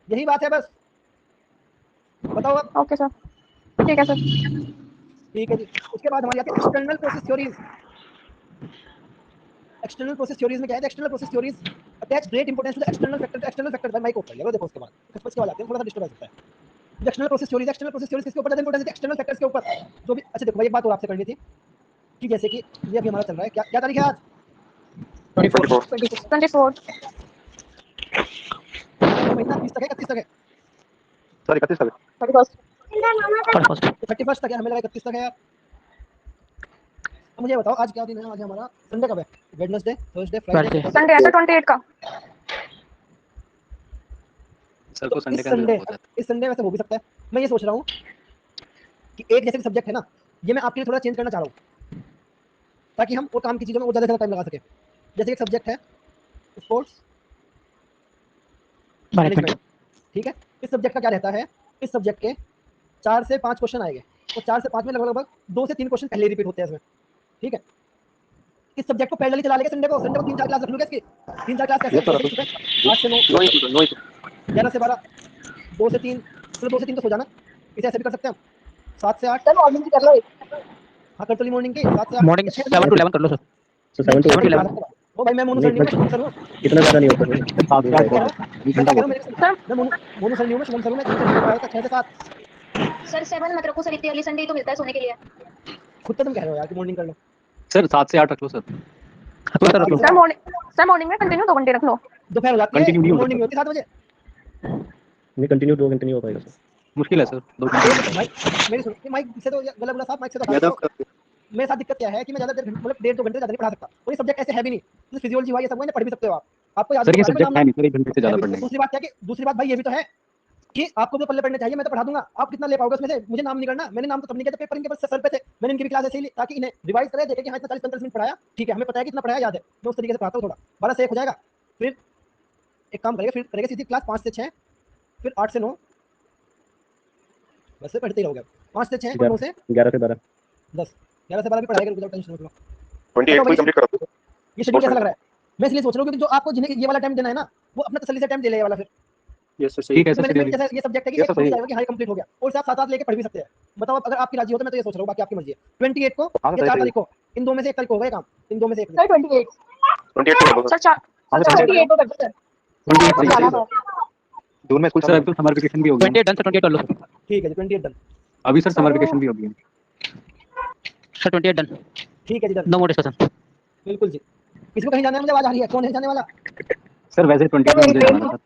यही बात है बस। बताओ अब। ओके सर, ठीक है सर। ठीक है जी। उसके बाद हमारी आती है external process theories. External process theories में क्या है? External process theories attach great importance to the external factor भाई माइक ओपन है देखो उसके बाद कुछ के बाद आते हैं थोड़ा सा डिस्टर्ब हो सकता है। एक्सटर्नल प्रोसेस थ्योरीज किसके ऊपर ज्यादा इंपोर्टेंस है? एक्सटर्नल फैक्टर्स के ऊपर जो भी। अच्छा देखो भाई एक बात और आपसे करनी थी कि जैसे कि ये अभी हमारा चल रहा है, क्या क्या तारीख है आज? 24 महीना 30 तक है 31 तक है? सर 31 तक 31 31 तक है, हमें लगा 31 तक है यार। अब मुझे बताओ आज क्या दिन है? आज हमारा संडे कब है? वेडनेसडे, थर्सडे, फ्राइडे, संडे है 28 का। सर को संडे इस का दिन संडे हो जाता इस संडे वैसे हो भी सकता है। मैं ये सोच रहा हूँ कि एक जैसे सब्जेक्ट है ना, ये मैं आपके लिए थोड़ा चेंज करना चाह रहा हूँ ताकि हम वो काम की चीज़ों में और ज़्यादा टाइम लगा सके। जैसे एक सब्जेक्ट है स्पोर्ट्स मैनेजमेंट, ठीक है? इस सब्जेक्ट का क्या रहता है, इस सब्जेक्ट के 4 से 5 क्वेश्चन आएंगे, तो 4 से 5 में लगभग 2 से 3 क्वेश्चन पहले रिपीट होते हैं इसमें, ठीक है? इस सब्जेक्ट को पैरेलली चला लेंगे संडे को 3-4 क्लास रख लूंगा इसकी। 3-4 क्लास कैसे? 8 से 9, 11 से 12, 2 से 3, चलो 2 से 3 तो सो जाना, इसे ऐसे भी कर सकते हैं हम। 7 से 8, सर मॉर्निंग की कर लो। हाँ कर तो ली मॉर्निंग की 7 से 8, मॉर्निंग 7 to 11 कर लो सर। सो 7 to 7 to 11 ओ भाई मैं मोनू सर नहीं हूँ, मैं शुभम सर हूँ। इतना ज्यादा नहीं होता सर मैं क्या कह रहा हूँ, मैं क्या कह रहा हूँ, सर मैं मोनू सर नहीं हूँ, मैं शुभम सर हूँ। मैं 6 से 7। सर 7 मत रखो सर, इतनी अर्ली संडे तो मिलता है सोने के लिए। खुद तो तुम कह रहे हो यार कि मॉर्निंग कर लो। सर 7 से 8 रख लो सर। तो सर रख लो। सर मॉर्निंग में कंटिन्यू 2 घंटे रख लो। दोपहर हो जाती है, Continue नहीं हो मॉर्निंग सकता। होती है 7 बजे। नहीं कंटिन्यू 2 घंटे नहीं हो पाएगा सर, मुश्किल है सर 2 घंटे। माइक मेरी सुन, माइक से तो गला गुला साफ, माइक से तो हटा यादव दो। मेरे साथ दिक्कत क्या है कि मैं ज्यादा देर मतलब 1.5-2 घंटे ज्यादा नहीं पढ़ा सकता। कोई सब्जेक्ट ऐसे है भी नहीं, जैसे फिजियोलॉजी हुआ, ये सब हुआ, पढ़ भी सकते हो आप। आपको याद सर ये होगा मैं नाम सब्जेक्ट है नहीं सर 1 घंटे से ज्यादा पढ़ने। दूसरी बात क्या कि दूसरी बात भाई ये भी तो है कि आपको जो पल्ले पढ़ने चाहिए मैं तो पढ़ा दूंगा, आप कितना ले पाओगे उसमें से? मुझे नाम नहीं करना, मैंने नाम तो तब नहीं किया जब पेपर इनके पास सर पे थे। मैंने इनकी भी क्लास ऐसे ही ली ताकि इन्हें रिवाइज करे, देखे कि हाँ इतना 40-45 मिनट पढ़ाया, ठीक है हमें पता है कितना पढ़ाया, याद है। मैं उस तरीके से पढ़ाता हूँ, थोड़ा 12 से 1 हो जाएगा। फिर एक काम करेगा, फिर करेगा सीधी क्लास 5 से 6, फिर 8 से 9, बस से पढ़ते ही रहोगे। 5 से 6 और 9 से 11 से 12 10, 11 से 12 भी पढ़ाएगा, रुको टेंशन मत लो। 28 को कंप्लीट करो। ये शेड्यूल कैसा लग रहा है? मैं इसलिए सोच रहा हूँ क्योंकि जो आपको जिन्हें ये वाला टाइम देना है ना, वो अपना तसल्ली से टाइम दे ले, ये वाला फिर यस सर सही ठीक है तो सर मैंने जैसा ये सब्जेक्ट है कि ये तो सही है। जाएगा कि हाई कंप्लीट हो गया, और साथ साथ लेके पढ़ भी सकते हैं। बताओ अगर आपकी राजी हो तो मैं तो ये सोच रहा हूँ, बाकी आपकी मर्जी है। 28 को हाँ, या सही 4 सही। तारीख को, इन दो में से एक तारीख को होगा ये काम, इन दो में से एक। सर 28 28 को कर दो सर सर। 28 को कर दो सर। 28 सही जाना है। था। जून में स्कूल सर तो समर वेकेशन भी हो गया। 28 डन सर, 28 कर लो सर। ठीक है जी, 28 डन। अभी सर समर वेकेशन भी हो गया। सर 28 डन, ठीक है जी डन, नो मोर डिस्कशन। बिल्कुल जी। किसी को कहीं जाना है? मुझे आवाज आ रही है, कौन है जाने वाला? सर वैसे 28 में मुझे जाना था।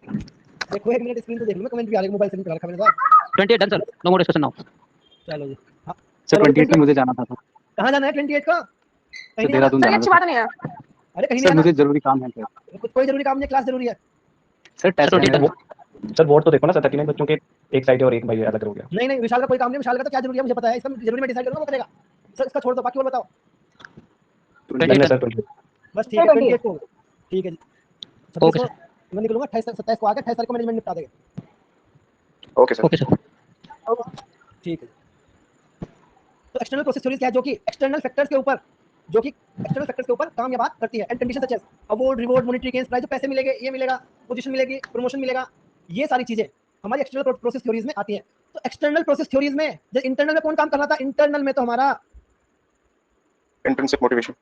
देखो 1 मिनट स्क्रीन तो देख लो, मैं कमेंट भी आ रही है, मोबाइल से नहीं पढ़ा रखा मैंने तो। 28 done sir, no more discussion now. चलो जी, हाँ सर 28 में मुझे जाना था। कहाँ जाना है 28 को? कहीं सर नहीं जाना? देहरादून सर ये जाना अच्छी था। बात नहीं है। अरे कहीं नहीं सर जाना, मुझे जरूरी काम है सर। कोई जरूरी काम नहीं, क्लास जरूरी है। सर टेस्ट है मेरा। सर बोर्ड तो देखो ना सर, 39 बच्चों के एक साइड है और एक भाई अलग हो गया। नहीं नहीं, विशाल का कोई काम नहीं, विशाल का तो क्या जरूरी है मुझे पता है, इसका जरूरी मैं डिसाइड करूंगा, वो करेगा। सर इसका छोड़ दो, बाकी और बताओ। डन है सर 28। बस ठीक है, 28 को ठीक है जी। 26 ओके को मैं निकलूंगा, 27 को आकर 28 तारीख को मैनेजमेंट निपटा देंगे। Okay sir. Okay sir. ठीक है। तो एक्सटर्नल प्रोसेस थ्योरीज क्या है? जो कि एक्सटर्नल फैक्टर्स के ऊपर काम या बात करती है। And condition such as award, reward, monetary gains, price, जो पैसे मिलेंगे, ये मिलेगा, पोजीशन मिलेगी, प्रमोशन मिलेगा, ये सारी चीजें हमारी एक्सटर्नल प्रोसेस थ्योरीज में आती है। तो एक्सटर्नल प्रोसेस थ्योरीज में जब इंटरनल में कौन काम कर रहा था? इंटरनल में तो हमारा इंट्रिंसिक मोटिवेशन।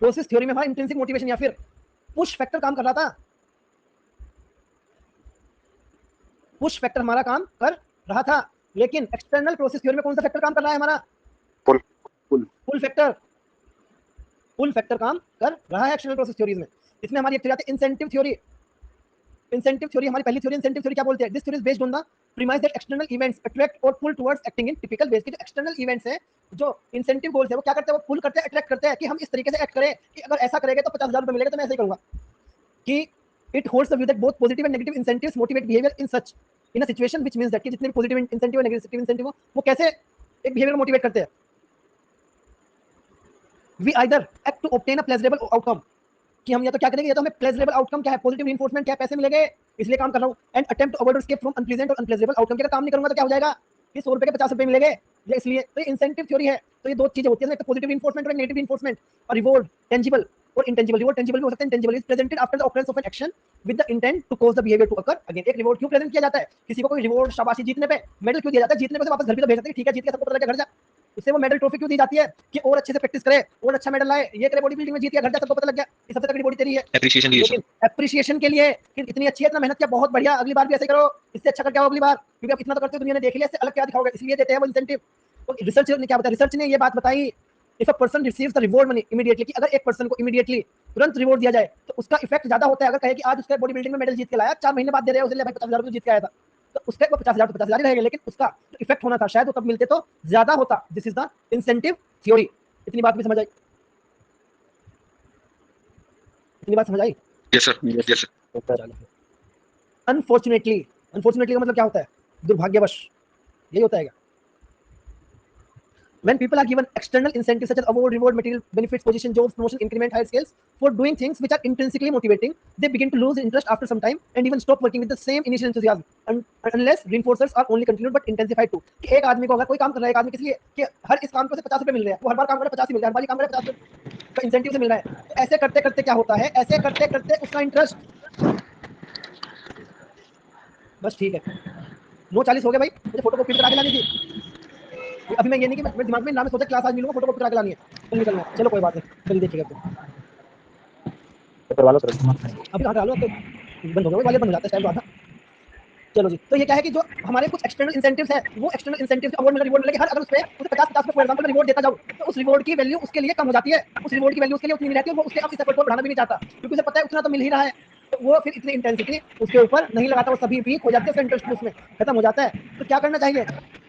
प्रोसेस थ्योरी में हमारा इंट्रिंसिक मोटिवेशन या फिर पुश फैक्टर काम कर रहा था। पुश फैक्टर हमारा काम कर रहा था, लेकिन एक्सटर्नल प्रोसेस थ्योरी में कौन सा फैक्टर काम कर रहा है? हमारा पुल फैक्टर काम कर रहा है एक्सटर्नल प्रोसेस थ्योरीज में। इसमें हमारी एक थ्योरी आती है इंसेंटिव थ्योरी। इंसेंटिव थ्योरी हमारी पहली थ्योरी। इंसेंटिव थ्योरी क्या बोलते हैं? This theory is based on the premise that external events attract और pull towards acting in typical ways. कि जो एक्सटर्नल इवेंट्स है, जो इंसेंटिव गोल्स है, वो क्या करते हैं? वो पुल करते हैं, अट्रैक्ट करते हैं कि हम इस तरीके से एक्ट करें कि अगर ऐसा करेंगे तो 50,000 रुपए मिलेगा, तो मैं ऐसे ही करूंगा। कि it holds the view that both positive and negative incentives motivate behaviour in such in a situation which means that कि जितने भी पॉजिटिव इंसेंटिव और नेगेटिव इंसेंटिव हो, वो कैसे एक बिहेवियर को मोटिवेट करते हैं। We either act to obtain a pleasurable outcome, कि हम या तो क्या करेंगे, या तो हमें प्लेजरेबल आउटकम क्या है, पॉजिटिव रिइंफोर्समेंट क्या है, पैसे मिलेंगे इसलिए काम कर रहा हूं, एंड अटेम्प्ट टू अवॉइड और एस्केप फ्रॉम अनप्लीजेंट और अनप्लेजरेबल आउटकम। अगर काम नहीं करूंगा तो क्या हो जाएगा? कि 100 रुपए के 50 रुपए मिलेंगे, ये इसलिए। तो ये इंसेंटिव थ्योरी है। तो ये दो चीजें होती है, एक पॉजिटिव रिइंफोर्समेंट और नेगेटिव रिइंफोर्समेंट। और रिवॉर्ड टेंजिबल और इंटेंजिबल। रिवॉर्ड टेंजिबल भी हो सकता है, intangible is presented after the occurrence of an action with the intent to cause the behaviour to occur again. एक रिवॉर्ड क्यों प्रेजेंट किया जाता है? किसी को कोई रिवॉर्ड, शाबाशी, जीतने पे मेडल क्यों दिया जाता है? जीतने पे से वापस घर भी तो भेज सकते हैं, ठीक है जीत के सबको पता लगा घर जा, उससे वो मेडल ट्रॉफी क्यों दी जाती है कि और अच्छे से प्रैक्टिस करे और अच्छा मेडल लाए, ये करे बॉडी बिल्डिंग में जीत गया, घर जा सबको पता लग गया कि सबसे तगड़ी बॉडी तेरी है, एप्रिसिएशन के लिए लेकिन एप्रिसिएशन के लिए कि इतनी अच्छी है, इतना मेहनत किया, बहुत बढ़िया, अगली बार भी ऐसे करो, इससे अच्छा करके आओ अगली बार, क्योंकि अब इतना तो करते हो, दुनिया ने देख लिया, इससे अलग क्या दिखाओगे, इसलिए देते हैं वो इंसेंटिव। तो रिसर्च ने क्या बताया, रिसर्च ने ये बात बताई, if a person receives the reward money immediately, कि अगर एक पर्सन को इमीडिएटली तुरंत रिवॉर्ड दिया जाए तो उसका इफेक्ट ज्यादा होता है। अगर कहे कि आज उसका बॉडी बिल्डिंग में मेडल जीत के लाया, 4 महीने बाद दे रहे हो उसे, ले भाई 50,000 रुपये जीत के आया था, तो उसका 50,000 तो 50,000 ही रहेगा, लेकिन उसका जो इफेक्ट होना था शायद वो तब मिलते तो ज्यादा होता। This is the incentive theory. इतनी बात भी समझ आई? इतनी बात समझ आई? Yes sir, yes sir. Unfortunately, unfortunately का मतलब क्या होता है? दुर्भाग्यवश, यही होता है क्या? When people are given external incentives such as award, reward, material benefits, position, jobs, promotion, increment, higher scales for doing things which are intrinsically motivating, they begin to lose interest after some time and even stop working with the same initial enthusiasm unless reinforcers are only continued but intensified too. कि एक आदमी को अगर कोई काम कर रहा है, एक आदमी किस लिए कि हर इस काम को से 50 रुपए मिल रहे हैं, वो हर बार काम करे 50 ही मिल रहा है, हर बार काम करे 50 रुपए का इंसेंटिव से मिल रहा है, तो ऐसे करते करते क्या होता है, ऐसे करते करते उसका इंटरेस्ट, बस ठीक है, 9:40 हो गए भाई, मुझे फोटो कॉपी करा के लानी थी। अभी मैं ये नहीं कि मैं दिमाग में नाम में सोचा क्लास आज मिलूंगा, फोटो कॉपी करा के लानी है, कल निकलना है, चलो कोई बात नहीं, कल देखिएगा तो करवा लो सर। अभी कहाँ डालो, तो बंद हो गया, वाले बंद हो जाता है टाइम बाद। चलो जी, तो ये क्या है कि जो हमारे कुछ एक्सटर्नल इंसेंटिव्स है, वो एक्सटर्नल इंसेंटिव्स अवार्ड मिला, रिवॉर्ड मिला, हर अगर उस पे उसे 50 फॉर एग्जांपल रिवॉर्ड देता जाऊं, तो उस रिवॉर्ड की वैल्यू उसके लिए कम हो जाती है, उस रिवॉर्ड की वैल्यू उसके लिए उतनी नहीं रहती है, वो उसके अब इस एफर्ट को बढ़ाना भी नहीं चाहता, क्योंकि उसे पता है उतना तो मिल ही रहा है, तो वो फिर इतनी इंटेंसिटी उसके ऊपर नहीं लगाता, वो सभी वीक हो जाते हैं, उसका इंटरेस्ट उसमें खत्म हो जाता है। तो क्या करना चाहिए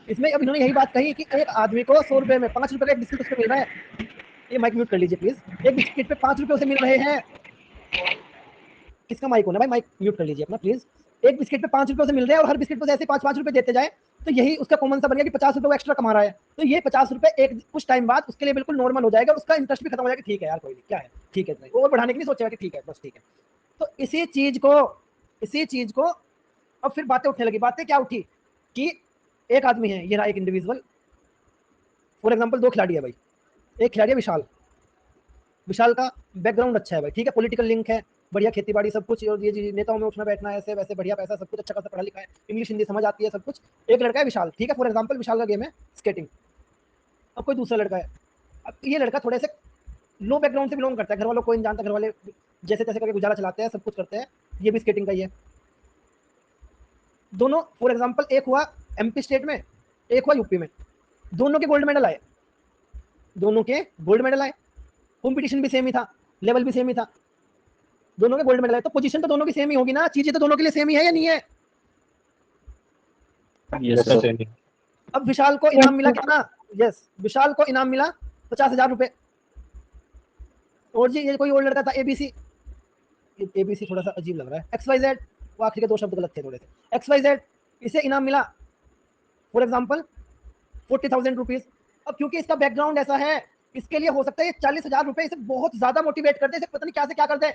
इसमें? अब इन्होंने यही बात कही कि एक आदमी को 100 रुपए में 5 रुपए का एक बिस्किट उसको मिल रहा है, ये माइक म्यूट कर लीजिए प्लीज, एक बिस्किट पे 5 रुपए उसे मिल रहे हैं, किसका माइक होना भाई, माइक म्यूट कर लीजिए अपना प्लीज। एक बिस्किट पे 5 रुपए से मिल रहे हैं और हर बिस्किट पे ऐसे 5-5 रुपए देते जाए, तो यही उसका कॉमन सा बन गया कि 50 रुपए वो एक्स्ट्रा कमा रहा है, तो ये 50 रुपए एक कुछ टाइम बाद उसके लिए बिल्कुल नॉर्मल हो जाएगा, उसका इंटरेस्ट भी खत्म हो जाएगा, ठीक है यार कोई नहीं, क्या है, ठीक है, वो बढ़ाने की नहीं सोचेगा कि ठीक है बस ठीक है। तो इसी चीज को अब फिर बातें उठने लगी। बातें क्या उठी कि एक आदमी है, ये रहा एक इंडिविजुअल, फॉर एग्जाम्पल 2 खिलाड़ी है भाई, एक खिलाड़ी है विशाल, विशाल का बैकग्राउंड अच्छा है भाई, ठीक है, पॉलिटिकल लिंक है, बढ़िया खेती बाड़ी सब कुछ, और ये नेताओं में उठना बैठना है, ऐसे वैसे बढ़िया पैसा सब कुछ, अच्छा खासा पढ़ा लिखा है, इंग्लिश हिंदी समझ आती है सब कुछ। एक लड़का है विशाल, ठीक है, फॉर एग्जांपल विशाल का गेम है स्केटिंग। अब कोई दूसरा लड़का है, अब ये लड़का थोड़े से लो बैकग्राउंड से बिलोंग करता है, घर वालों को कोई नहीं जानता, घर वाले जैसे तैसे करके गुजारा चलाते हैं, सब कुछ करते हैं, ये भी स्केटिंग का ही है। दोनों फॉर एग्जाम्पल, एक हुआ MP स्टेट में, एक हुआ यूपी में, दोनों के गोल्ड मेडल आए, दोनों के गोल्ड मेडल आए, कॉम्पिटिशन भी सेम ही था, लेवल भी सेम ही था, दोनों के गोल्ड मेडल है, तो पोजीशन तो दोनों की सेम ही होगी ना, चीजें तो दोनों के लिए सेम ही है या नहीं है? Yes sir. अब विशाल को इनाम मिला कितना? यस, विशाल को इनाम मिला 50,000 रुपए। और जी ये कोई और लड़का था ABC, ABC थोड़ा सा अजीब लग रहा है, XYZ, वो आखिर के 2 शब्द गलत थे थोड़े से, XYZ, इसे इनाम मिला फॉर एग्जाम्पल 40,000 रुपीज। अब क्योंकि इसका बैकग्राउंड ऐसा है, इसके लिए हो सकता है 40,000 रुपए इसे बहुत ज्यादा मोटिवेट कर दे, इसे पता नहीं क्या से क्या कर दे,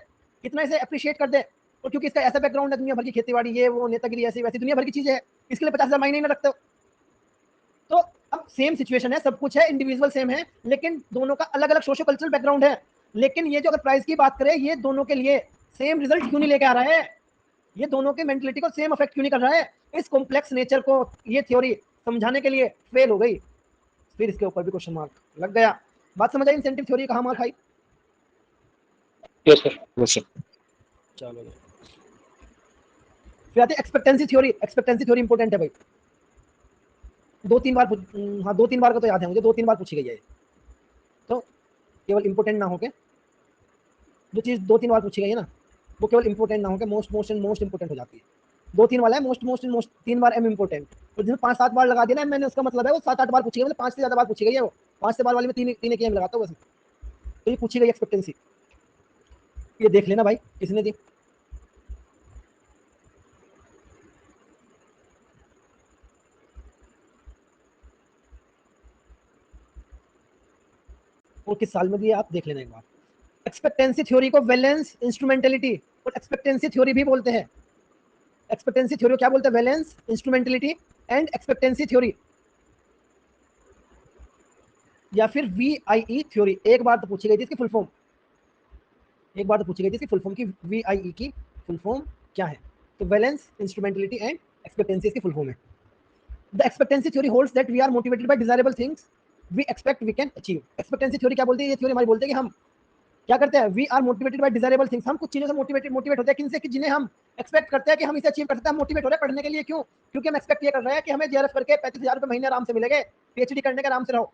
कितना इसे अप्रिशिएट कर दे, और क्योंकि इसका ऐसा बैकग्राउंड है, दुनिया भर की खेतीबाड़ी, ये वो नेतागिरी, ऐसी वैसी दुनिया भर की चीजें है, इसके लिए 50,000 मायने नहीं रखते हो। तो अब सेम सिचुएशन है, सब कुछ है, इंडिविजुअल सेम है, लेकिन दोनों का अलग अलग सोशो कल्चरल बैकग्राउंड है, लेकिन ये जो अगर प्राइस की बात करें, ये दोनों के लिए सेम रिजल्ट क्यों नहीं लेके आ रहा है? ये दोनों के मेंटलिटी को सेम अफेक्ट क्यों नहीं कर रहा है? इस कॉम्प्लेक्स नेचर को ये थ्योरी समझाने के लिए फेल हो गई, फिर इसके ऊपर भी क्वेश्चन मार्क लग गया। बात समझ आई? इंसेंटिव थ्योरी कहाँ मार खाई? Yes sir, yes sir. चलो फिर आते expectancy theory. Expectancy theory important है भाई, 2-3 बार, हाँ 2-3 बार का तो याद है मुझे, 2-3 बार पूछी गई है, तो केवल इंपॉर्टेंट ना होके, जो चीज़ 2-3 बार पूछी गई है ना, वो केवल इंपॉर्टेंट ना होके मोस्ट इंपॉर्टेंट हो जाती है। 2-3 वाला है मोस्ट 3 बार एम इंपॉर्टेंट, और जिसमें 5-7 बार लगा दिया ना मैंने, उसका मतलब है वो 7-8 बार पूछी गई, मतलब 5 से ज़्यादा बार पूछी गई है, वो 5 से बार वाली में 3 एक एम लगाता हूँ बस, तो ये पूछी गई एक्सपेक्टेंसी, ये देख लेना भाई किसने दी। और किस साल में दिए आप देख लेना एक बार। एक्सपेक्टेंसी थ्योरी को वैलेंस इंस्ट्रूमेंटलिटी और एक्सपेक्टेंसी थ्योरी भी बोलते हैं। एक्सपेक्टेंसी थ्योरी क्या बोलते हैं? Valence, instrumentality and expectancy theory, या फिर VIE थ्योरी। एक बार तो पूछी गई थी इसकी फुल फॉर्म, एक बार तो पूछी गई थी इसकी फुल फॉर्म की VIE की फुल फॉर्म क्या है, तो वैलेंस, इंस्ट्रूमेंटलिटी एंड एक्सपेक्टेंसी इसकी फुल फॉर्म है। The expectancy theory holds that we are motivated by desirable things we expect we can achieve. Expectancy theory क्या बोलती है? ये थ्योरी हमारी बोलती है कि हम क्या करते हैं, we are motivated by desirable things. हम कुछ चीजों से मोटिवेट होते हैं, किनसे, कि जिन्हें हम एक्सपेक्ट करते हैं कि हम इसे अचीव कर सकते हैं। हम मोटिवेट हो रहे हैं पढ़ने के लिए, क्यों? क्योंकि हम एक्सपेक्ट ये कर रहे हैं कि हमें जेआरएफ करके 35,000 रुपए महीने आराम से मिलेंगे, पीएचडी करने के आराम से रहो,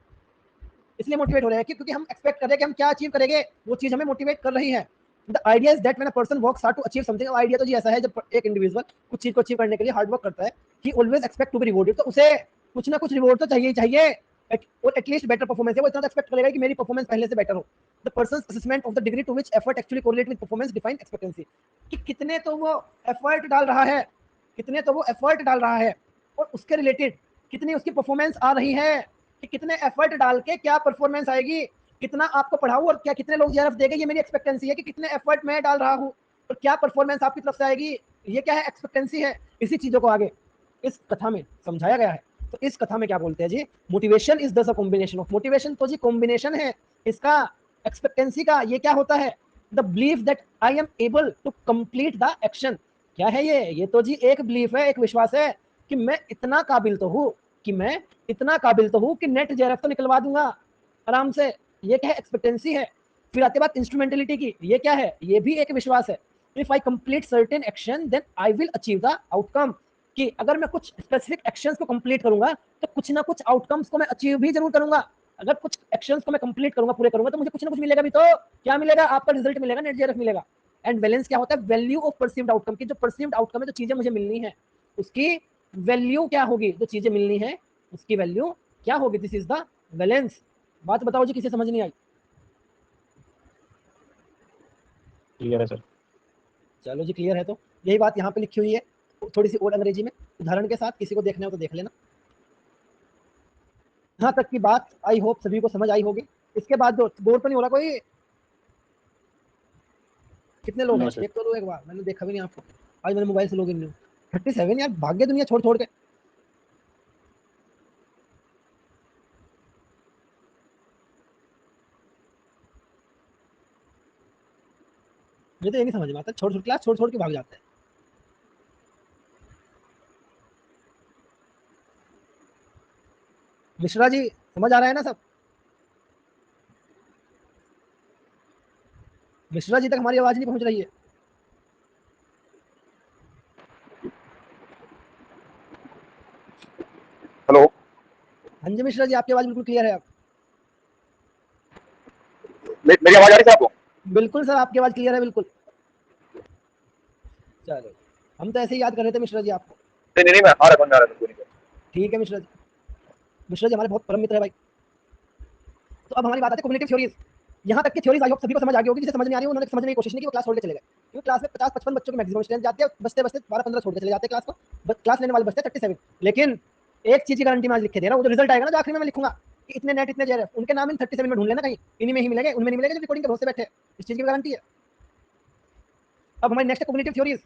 इसलिए मोटिवेट हो रहे हैं क्योंकि हम एक्सपेक्ट कर रहे हैं कि हम क्या अचीव करेंगे, वो चीज हमें मोटिवेट कर रही है। The idea is that when a person works hard to achieve something, idea तो जी ऐसा है जब एक इंडिविजुअल कुछ चीज को अचीव करने के लिए हार्ड वर्क करता है, he always expect to be rewarded, तो उसे कुछ ना कुछ रिवॉर्ड तो चाहिए ही चाहिए, और एटलीस्ट बेटर परफॉर्मेंस है, वो इतना एक्सपेक्ट करेगा कि मेरी परफॉर्मेंस पहले से बेटर हो। The person's assessment of the degree to which effort actually correlate with performance define expectancy, कि कितने तो वो एफर्ट डाल रहा है, कितने तो वो एफर्ट डाल रहा है, और उसके रिलेटेड कितनी उसकी परफॉर्मेंस आ रही है, कि कितने एफर्ट डाल के क्या परफॉर्मेंस आएगी, कितना आपको पढ़ाऊं और क्या कितने लोग जेआरएफ देंगे, ये मेरी एक्सपेक्टेंसी है कि कितने एफर्ट मैं डाल रहा हूं और क्या परफॉर्मेंस आपकी तरफ से आएगी, ये क्या है, एक्सपेक्टेंसी है। इसी चीजों को आगे इस कथा में समझाया गया है। तो इस कथा में क्या बोलते हैं जी, motivation is the combination of, motivation तो जी कॉम्बिनेशन है इसका एक्सपेक्टेंसी का। ये क्या होता है, the belief that I am able to complete the action. क्या है ये तो जी एक बिलीफ है, एक विश्वास है कि मैं इतना काबिल तो हूँ, कि मैं इतना काबिल तो हूँ कि नेट जेआरएफ तो निकलवा दूंगा आराम से, ये क्या है, एक्सपेक्टेंसी है। फिर आते बात इंस्ट्रूमेंटलिटी की, ये क्या है, ये भी एक विश्वास है। If I complete certain action then I will achieve the outcome, कि अगर मैं कुछ स्पेसिफिक एक्शंस को कंप्लीट करूंगा तो कुछ ना कुछ आउटकम्स को मैं अचीव भी जरूर करूंगा। अगर कुछ एक्शंस को मैं कंप्लीट करूंगा, पूरे करूंगा, तो मुझे कुछ ना कुछ मिलेगा भी, तो क्या मिलेगा, आपका रिजल्ट मिलेगा, नेट जेआरएफ मिलेगा। एंड बैलेंस क्या होता है, वैल्यू ऑफ परसीव्ड आउटकम, की जो परसीव्ड आउटकम है, जो चीजें मुझे मिलनी है उसकी वैल्यू क्या होगी, जो चीजें मिलनी है उसकी वैल्यू क्या होगी, दिस इज द बैलेंस। बात बताओ जी, किसी समझ नहीं आई? क्लियर है सर। चलो जी, क्लियर है। तो यही बात यहाँ पे लिखी हुई है, थोड़ी सी और अंग्रेजी में उदाहरण के साथ, किसी को देखना हो तो देख लेना। यहाँ तक की बात आई होप सभी को समझ आई होगी। इसके बाद बोर तो नहीं हो रहा कोई? कितने लोग हैं, देख तो लो एक बार, मैंने देखा भी नहीं आपको, आज मैंने मोबाइल से लॉगिन नहीं। 37 यार, भाग्य दुनिया छोड़ छोड़ के। मुझे तो ये नहीं समझ में आता, क्लास छोड़ छोड़ के भाग जाते हैं। मिश्रा जी समझ आ रहा है ना सब? मिश्रा जी तक हमारी आवाज नहीं पहुंच रही है। हेलो, हाँ जी मिश्रा जी, आपकी आवाज बिल्कुल क्लियर है। आप मेरी आवाज आ रही है आपको? बिल्कुल सर, आपकी आवाज क्लियर है बिल्कुल। चलो, हम तो ऐसे ही याद कर रहे थे मिश्रा जी आपको। नहीं, मैं आ रहा था। ठीक है मिश्रा जी, मिश्रा जी हमारे बहुत परम मित्र है भाई। तो अब हमारी बात आती है कॉग्निटिव थ्योरीज। यहाँ तक की थ्योरीज आई होप सभी को समझ आ गई होगी, जिसे समझ नहीं आ रही है उन्होंने समझने की कोशिश नहीं की, वो क्लास छोड़ के चले गए, क्योंकि क्लास में 50-55 बच्चों की मैक्सिमम स्ट्रेंथ जाती है, बचते 12-15 छोड़ के चले जाते हैं क्लास को, क्लास लेने वाले बचते हैं 37। लेकिन एक चीज की गारंटी मैं आज लिख के दे रहा हूँ, वो जो रिजल्ट आएगा ना, जो आखिरी में मैं लिखूंगा कि इतने नेट इतने जेआरएफ, उनके नाम इन 37 में ढूंढ लेना, कहीं इन्हीं में ही मिलेंगे, उनमें नहीं मिलेंगे जो रिकॉर्डिंग के भरोसे बैठे, इस चीज की गारंटी है। अब हमारी next cognitive theories.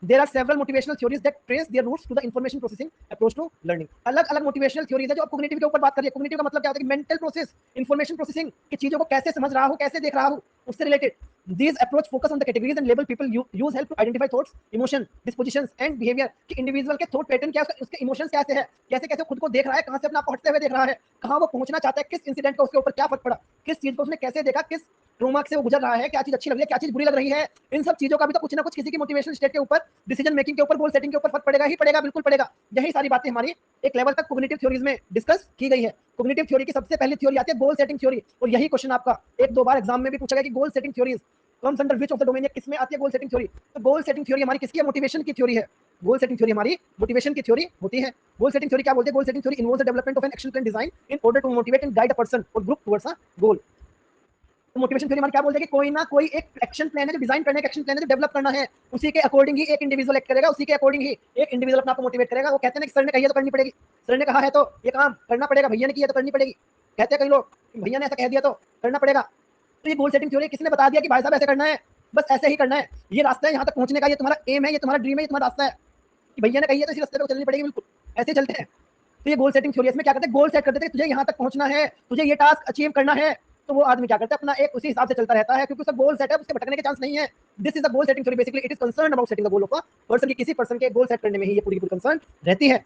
There are several motivational theories that trace their roots to the information processing approach to learning. अलग अलग मोटिवेशनल थ्योरीज है जो अब कॉग्निटिव के ऊपर बात कर रही है। कॉग्निटिव का मतलब क्या होता है कि मेंटल प्रोसेस, इंफॉर्मेशन प्रोसेसिंग, की चीजों को कैसे समझ रहा हूं, कैसे देख रहा हूं, उससे related. These approach focus on the categories and label people use help to identify thoughts, emotion, dispositions and behavior, कि इंडिविजुअल के थॉट पैटर्न क्या है, उसके इमोशंस कैसे है, कैसे कैसे खुद को देख रहा है, कहां से अपना हटते हुए देख रहा है, कहां वो पहुंचना चाहता है, किस इंसिडेंट का उसके ऊपर क्या फर्क पड़ा, किस चीज को उसने कैसे देखा, किस ट्रोमा से वो गुजर रहा है, क्या चीज अच्छी लग रही है, क्या चीज बुरी लग रही है। इन सब चीजों का भी तो कुछ ना कुछ किसी की मोटिवेशनल स्टेट के ऊपर, डिसीजन मेकिंग के ऊपर, गोल सेटिंग के ऊपर फर्क पड़ेगा ही पड़ेगा, बिल्कुल पड़ेगा। यही सारी बातें हमारी एक लेवल तक कॉग्निटिव थ्योरीज में डिस्कस की गई है। कॉग्निटिव थ्योरी की सबसे पहली थ्योरी आती है गोल सेटिंग थ्योरी, और यही क्वेश्चन आपका 1-2 बार एग्जाम में भी पूछा गया कि goal setting theories comes under which of the domain, किसमें आती है गोल सेटिंग थ्योरी। तो गोल सेटिंग थ्योरी हमारी किसकी है, मोटिवेशन की थ्योरी है। गोल सेटिंग थ्योरी हमारी मोटिवेशन की थ्योरी होती है। गोल सेटिंग थ्योरी क्या बोलते हैं, goal setting theory involves the development of an action plan design in order to motivate and guide a person और ग्रुप टुवर्ड्स अ गोल। तो motivation theory हमारी क्या बोलते हैं कि कोई ना कोई एक एक्शन प्लान है जो डिजाइन करने का एक्शन प्लान है जो डेवलप करना है, उसी के अकॉर्डिंग ही एक इंडिविजुअल एक्ट करेगा, उसी के अकॉर्डिंग ही एक इंडिविजुअल अपने आप को मोटिवेट करेगा। वो कहते हैं कि सर ने कही है तो करनी पड़ेगी, सर ने कहा है तो ये काम करना पड़ेगा, भैया ने किया तो करनी पड़ेगी। कहते हैं कई लोग भैया ने ऐसा कह दिया तो करना पड़ेगा। तो ये गोल सेटिंग थ्योरी किसने बता दिया कि भाई साहब ऐसे करना है, बस ऐसे ही करना है, ये रास्ता है यहाँ तक पहुंचने का, ये तुम्हारा एम है, ये तुम्हारा ड्रीम है, ये तुम्हारा रास्ता है, कि भैया ने कही है तो इसी रास्ते पर चलनी पड़ेगी, बिल्कुल ऐसे चलते हैं। तो ये गोल सेटिंग थ्योरी, इसमें क्या करते हैं, गोल सेट कर देते हैं, तुझे यहाँ तक पहुंचना है, तुझे ये टास्क अचीव करना है, तो वो आदमी क्या करता है अपना एक उसी हिसाब से चलता रहता है, क्योंकि उसका गोल सेट है, उसके भटकने के चांस नहीं है। This is the goal setting theory, basically it is concerned about setting the goal of a person, की किसी पर्सन के गोल सेट करने में ही ये पूरी कंसर्न रहती है।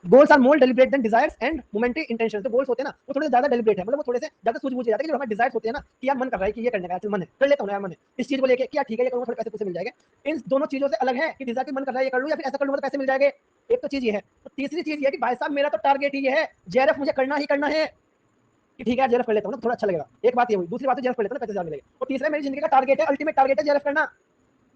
Goals are more deliberate than desires and momentary intentions. तो गोल्स होते हैं ना वो थोड़े ज्यादा डेलिब्रेट है, मतलब वो थोड़े से ज्यादा सूझबूझ जाते हैं। जो हमारे डिजायर्स होते हैं ना कि यार मन कर रहा है कि ये करने का, मन है कर लेता हूँ यार, मन है इस चीज को लेके कि यार ठीक है ये करूंगा, थोड़े पैसे तुझसे मिल जाएंगे। इन दोनों चीजों से अलग है कि डिजायर मन कर रहा है ये कर लूं या फिर ऐसा कर लूंगा तो पैसे मिल जाएंगे। एक तो चीज ये है। तो तीसरी चीज ये है कि भाई साहब मेरा तो टारगेट ही ये है, जेआरएफ मुझे करना ही करना है कि ठीक है जेआरएफ कर लेता हूँ ना थोड़ा अच्छा लगेगा। एक बात ये हुई, दूसरी बात है जेआरएफ कर लेता हूँ पैसे ज्यादा मिलेंगे। और तीसरा मेरी जिंदगी का टारगेट है, अल्टीमेट टारगेट है जेआरएफ करना।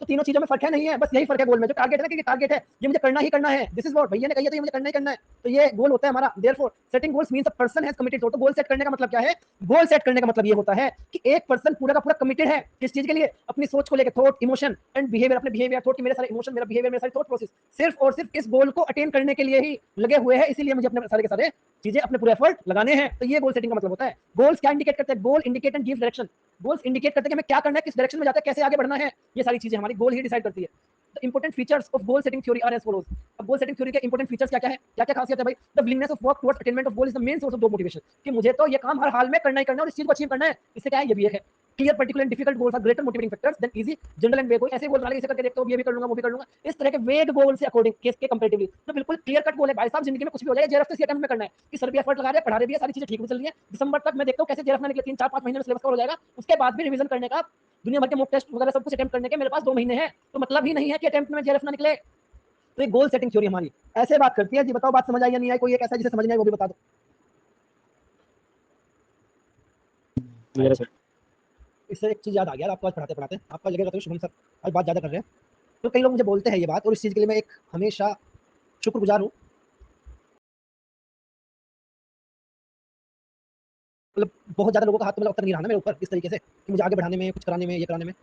तो तीनों चीजों में फर्क है नहीं है, बस यही फर्क है गोल में। जो टारगेट है ना कि टारगेट है ये मुझे करना ही करना है, दिस इज व्हाट भैया ने कही है तो ये मुझे करना ही करना है, तो ये गोल होता है हमारा। Therefore setting goals means a person has committed. तो गोल सेट करने का मतलब क्या है? गोल सेट करने का मतलब ये होता है कि एक पर्सन पूरा का पूरा कमिटेड है किस चीज के लिए? अपनी सोच को लेकर, थॉट इमोशन एंड बिहेवियर, अपने बिहेवियर थॉट की, मेरे सारे इमोशन मेरा बिहेवियर मेरे सारे थॉट प्रोसेस सिर्फ और सिर्फ इस गोल को अटेन करने के लिए ही लगे हुए हैं। इसीलिए मुझे अपने सारे के सारे चीजें अपने पूरे एफर्ट लगाने हैं। तो ये गोल सेटिंग का मतलब होता है। गोल्स क्या इंडिकेट करते हैं? Goal indicate and give direction. Goals indicate करते हैं कि हमें क्या करना है, किस डायरेक्शन में जाता है, कैसे आगे बढ़ना है। ये सारी चीजें हमारी गोल ही डिसाइड करती है। The important features of goal setting theory are as follows. अब गोल सेटिंग थ्योरी के इंपॉर्टेंट फीचर्स क्या क्या है, क्या क्या खासियत है भाई? The willingness of work towards attainment of goal is the main source of motivation. कि मुझे तो ये काम हर हाल में करना ही करना है और इस चीज को अचीव करना है। इससे क्या है? ये भी एक है। Clear particular and difficult goals are greater motivating factors than easy general and vague goal. ऐसे गोल बना के इसे करके देखते हो, ये भी कर लूंगा वो भी कर लूंगा, इस तरह के वेग गोल से अकॉर्डिंग केस के कंपैरेटिवली तो बिल्कुल क्लियर कट गोल है भाई साहब। जिंदगी में कुछ भी हो जाए जेआरएफ से अटेम्प्ट में करना है कि सर भी एफर्ट लगा रहे हैं, पढ़ा रहे भी है, सारी चीजें ठीक भी चल रही है। दिसंबर तक मैं देखता हूँ कैसे जेआरएफ में निकले, 3 4 5 महीने में सिलेबस कवर हो जाएगा। उसके बाद भी रिवीजन करने का, दुनिया भर के मॉक टेस्ट वगैरह सब कुछ अटेम्प्ट करने के मेरे पास 2 महीने हैं। तो मतलब ही नहीं है कि अटेम्प्ट में जेआरएफ ना निकले। तो ये गोल सेटिंग थ्योरी हमारी ऐसे बात करती है। जी बताओ बात समझ आई या नहीं आई? कोई एक ऐसा जिसे समझ नहीं आई वो भी बता दो। मेरे से इससे एक चीज याद आ गया, आपको आज पढ़ाते पढ़ाते आपका लगेगा तो शुभम सर आज बात ज्यादा कर रहे हैं। तो कई लोग मुझे बोलते हैं ये बात, और इस चीज के लिए मैं एक हमेशा शुक्रगुजार हूँ। मतलब बहुत ज्यादा लोगों का हाथ तो मतलब अब तक नहीं रहा ना मेरे ऊपर इस तरीके से कि मुझे आगे बढ़ाने में, कुछ कराने में, ये कराने में।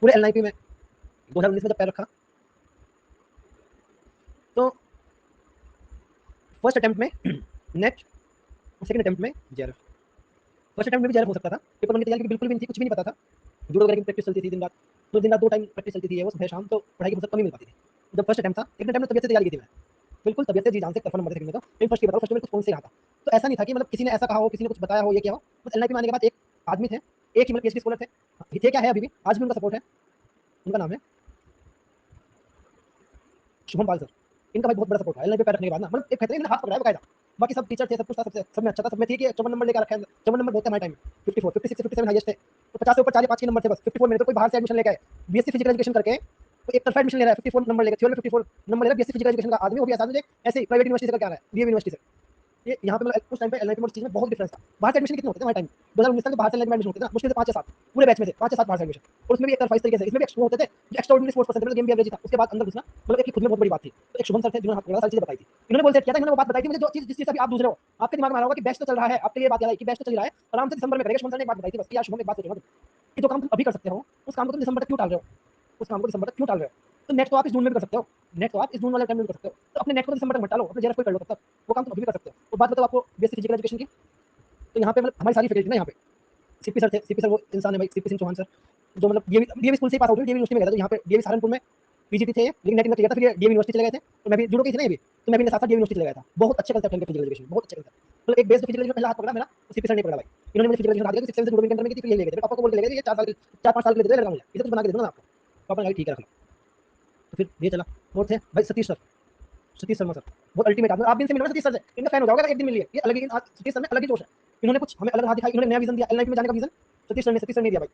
पूरे एलआईपी में 2019 में जब पैर रखा तो फर्स्ट अटेम्प्ट में नेट और सेकंड अटेम्प्ट में जेआरएफ। फर्स्ट अटेम्प्ट में भी जेआरएफ हो सकता था, पेपर बनने की तैयारी बिल्कुल भी नहीं थी, कुछ भी नहीं पता था। जुड़ो वगैरह की प्रैक्टिस चलती थी दिन रात, तो दिन रात 2 टाइम प्रैक्टिस चलती थी, वो सुबह शाम, तो पढ़ाई की फुर्सत कम ही मिल पाती थी। जब फर्स्ट अटेम्प्ट था, सेकंड अटेम्प्ट में तबियत से तैयारी की थी मैं, बिल्कुल तबियत से जी जान से करफन नंबर थे सेकंड में। तो लेकिन फर्स्ट की बताओ, फर्स्ट में कुछ कौन से रहा था। तो ऐसा नहीं था कि मतलब किसी ने ऐसा कहा हो, किसी ने कुछ बताया हो, ये क्या हो। बस एलआईपी में आने के बाद एक आदमी थे, एक ही मतलब पीएचडी स्कॉलर थे, थे क्या है अभी भी, आज भी उनका सपोर्ट है। उनका नाम है शुभम पाल सर। इनका भाई बहुत बड़ा सपोर्ट है एलआईपी पे रखने के बाद ना, मतलब एक कहते हैं हाथ पकड़ा है बकायदा। बाकी सब टीचर थे, सब कुछ था, सबसे सब में अच्छा था, सब में थी कि 54 नंबर लेकर रखा है। 54 नंबर बहुत है हमारे टाइम में, 54 56 57 हाईएस्ट थे। तो 50 से ऊपर 4 5 के नंबर थे बस। 54 मेरे तो कोई बाहर से एडमिशन लेके आए, बीएससी फिजिकल एजुकेशन करके, तो एक तरफा एडमिशन ले रहा है, 54 नंबर लेके, थ्योरी में 54 नंबर ले रहा है बीएससी फिजिकल एजुकेशन का आदमी, वो भी आसान मुझे ऐसे ही प्राइवेट यूनिवर्सिटी से करके आ रहा है, डीएवी यूनिवर्सिटी से। ये यहाँ पे मतलब उस टाइम पे एलआईपी में चीज में बहुत डिफरेंस था। बाहर से एडमिशन कितने होते थे हमारे टाइम 2019 तक? बाहर से एडमिशन होते थे ना मुश्किल से 5 या 7 पूरे बैच में थे, 5 या 7 बाहर से एडमिशन। और उसमें भी एक तरफा इस तरीके से, इसमें भी एक्स्ट्रा होते थे जो एक्स्ट्राऑर्डिनरी स्पोर्ट्स पर्सन थे, मतलब गेम भी एवरेज था, उसके बाद अंदर घुसना मतलब एक खुद में बहुत बड़ी बात थी। तो एक शुभम सर थे जिन्होंने हाथ पकड़ा, सारी चीजें बताई थी। इन्होंने बोल सेट किया था, इन्होंने वो बात बताई थी मुझे जो चीज जिस चीज से आप दूसरे हो, आपके दिमाग में आ रहा होगा कि बेस्ट तो चल रहा है, आपके लिए बात याद आई कि बेस्ट तो चल रहा है, आराम से दिसंबर में करेंगे। शुभम सर ने एक बात बताई थी बस कि यार शुभम एक बात सोचो ना कि जो काम तुम अभी कर सकते हो उस काम को तुम दिसंबर तक क्यों टाल रहे हो, उस काम को दिसंबर तक क्यों टाल रहे हो। तो नेट तो आप इस जून में भी कर सकते हो, नेट तो आप इस जून वाले टाइम में भी कर सकते हो। तो अपने नेट को दिसंबर तक मत टालो, अपने जेआरएफ को कर लो तब तक, वो काम तुम अभी भी कर सकते हो। तो बात बताओ आपको बेसिक फिजिकल एजुकेशन की। तो यहाँ पे मतलब हमारी सारी फैकल्टी ना, यहाँ पे सीपी सर थे, सीपी सर वो इंसान है भाई, सीपी सिंह चौहान सर, जो मतलब डीएवी स्कूल से ही पास आउट हुए, डीएवी यूनिवर्सिटी में गया था। तो यहाँ पे डीएवी सहारनपुर में पीजीटी थे, लेकिन नेट इनका क्लियर था, फिर डीएवी यूनिवर्सिटी चले गए थे। तो मैं भी जुड़ो की थी ना, ये भी तो मैं भी साथ साथ डीएवी यूनिवर्सिटी चले गया था। बहुत अच्छे कंसेप्ट है इनके फिजिकल एजुकेशन, बहुत अच्छे कंसेप्ट। मतलब एक बेस फिजिकल एजुकेशन पहला हाथ पकड़ा मेरा, तो सीपी सर ने पकड़ा भाई। इन्होंने मुझे फिजिकल एजुकेशन दिया कि 6 से जुड़ो के अंदर में की, फिर ये ले गए थे पापा को बोल के ले गए थे, ये 4 साल 4 5 साल के लिए दे देगा मुझे, इसे कुछ बना के दे दूंगा आपको। पापा ने कहा ठीक है रख लो। तो फिर ये चला। और थे भाई सतीश सर, सतीश शर्मा सर, बहुत अल्टीमेट आदमी। आप भी इनसे मिलोगे सतीश सर से, इनका फैन हो जाओगे एक दिन मिल लिए, ये अलग ही सतीश सर में अलग ही जोश है। इन्होंने कुछ हमें अलग राह दिखाई, इन्होंने नया विजन दिया एलआईपी में जाने का विजन। सतीश सर ने दिया भाई।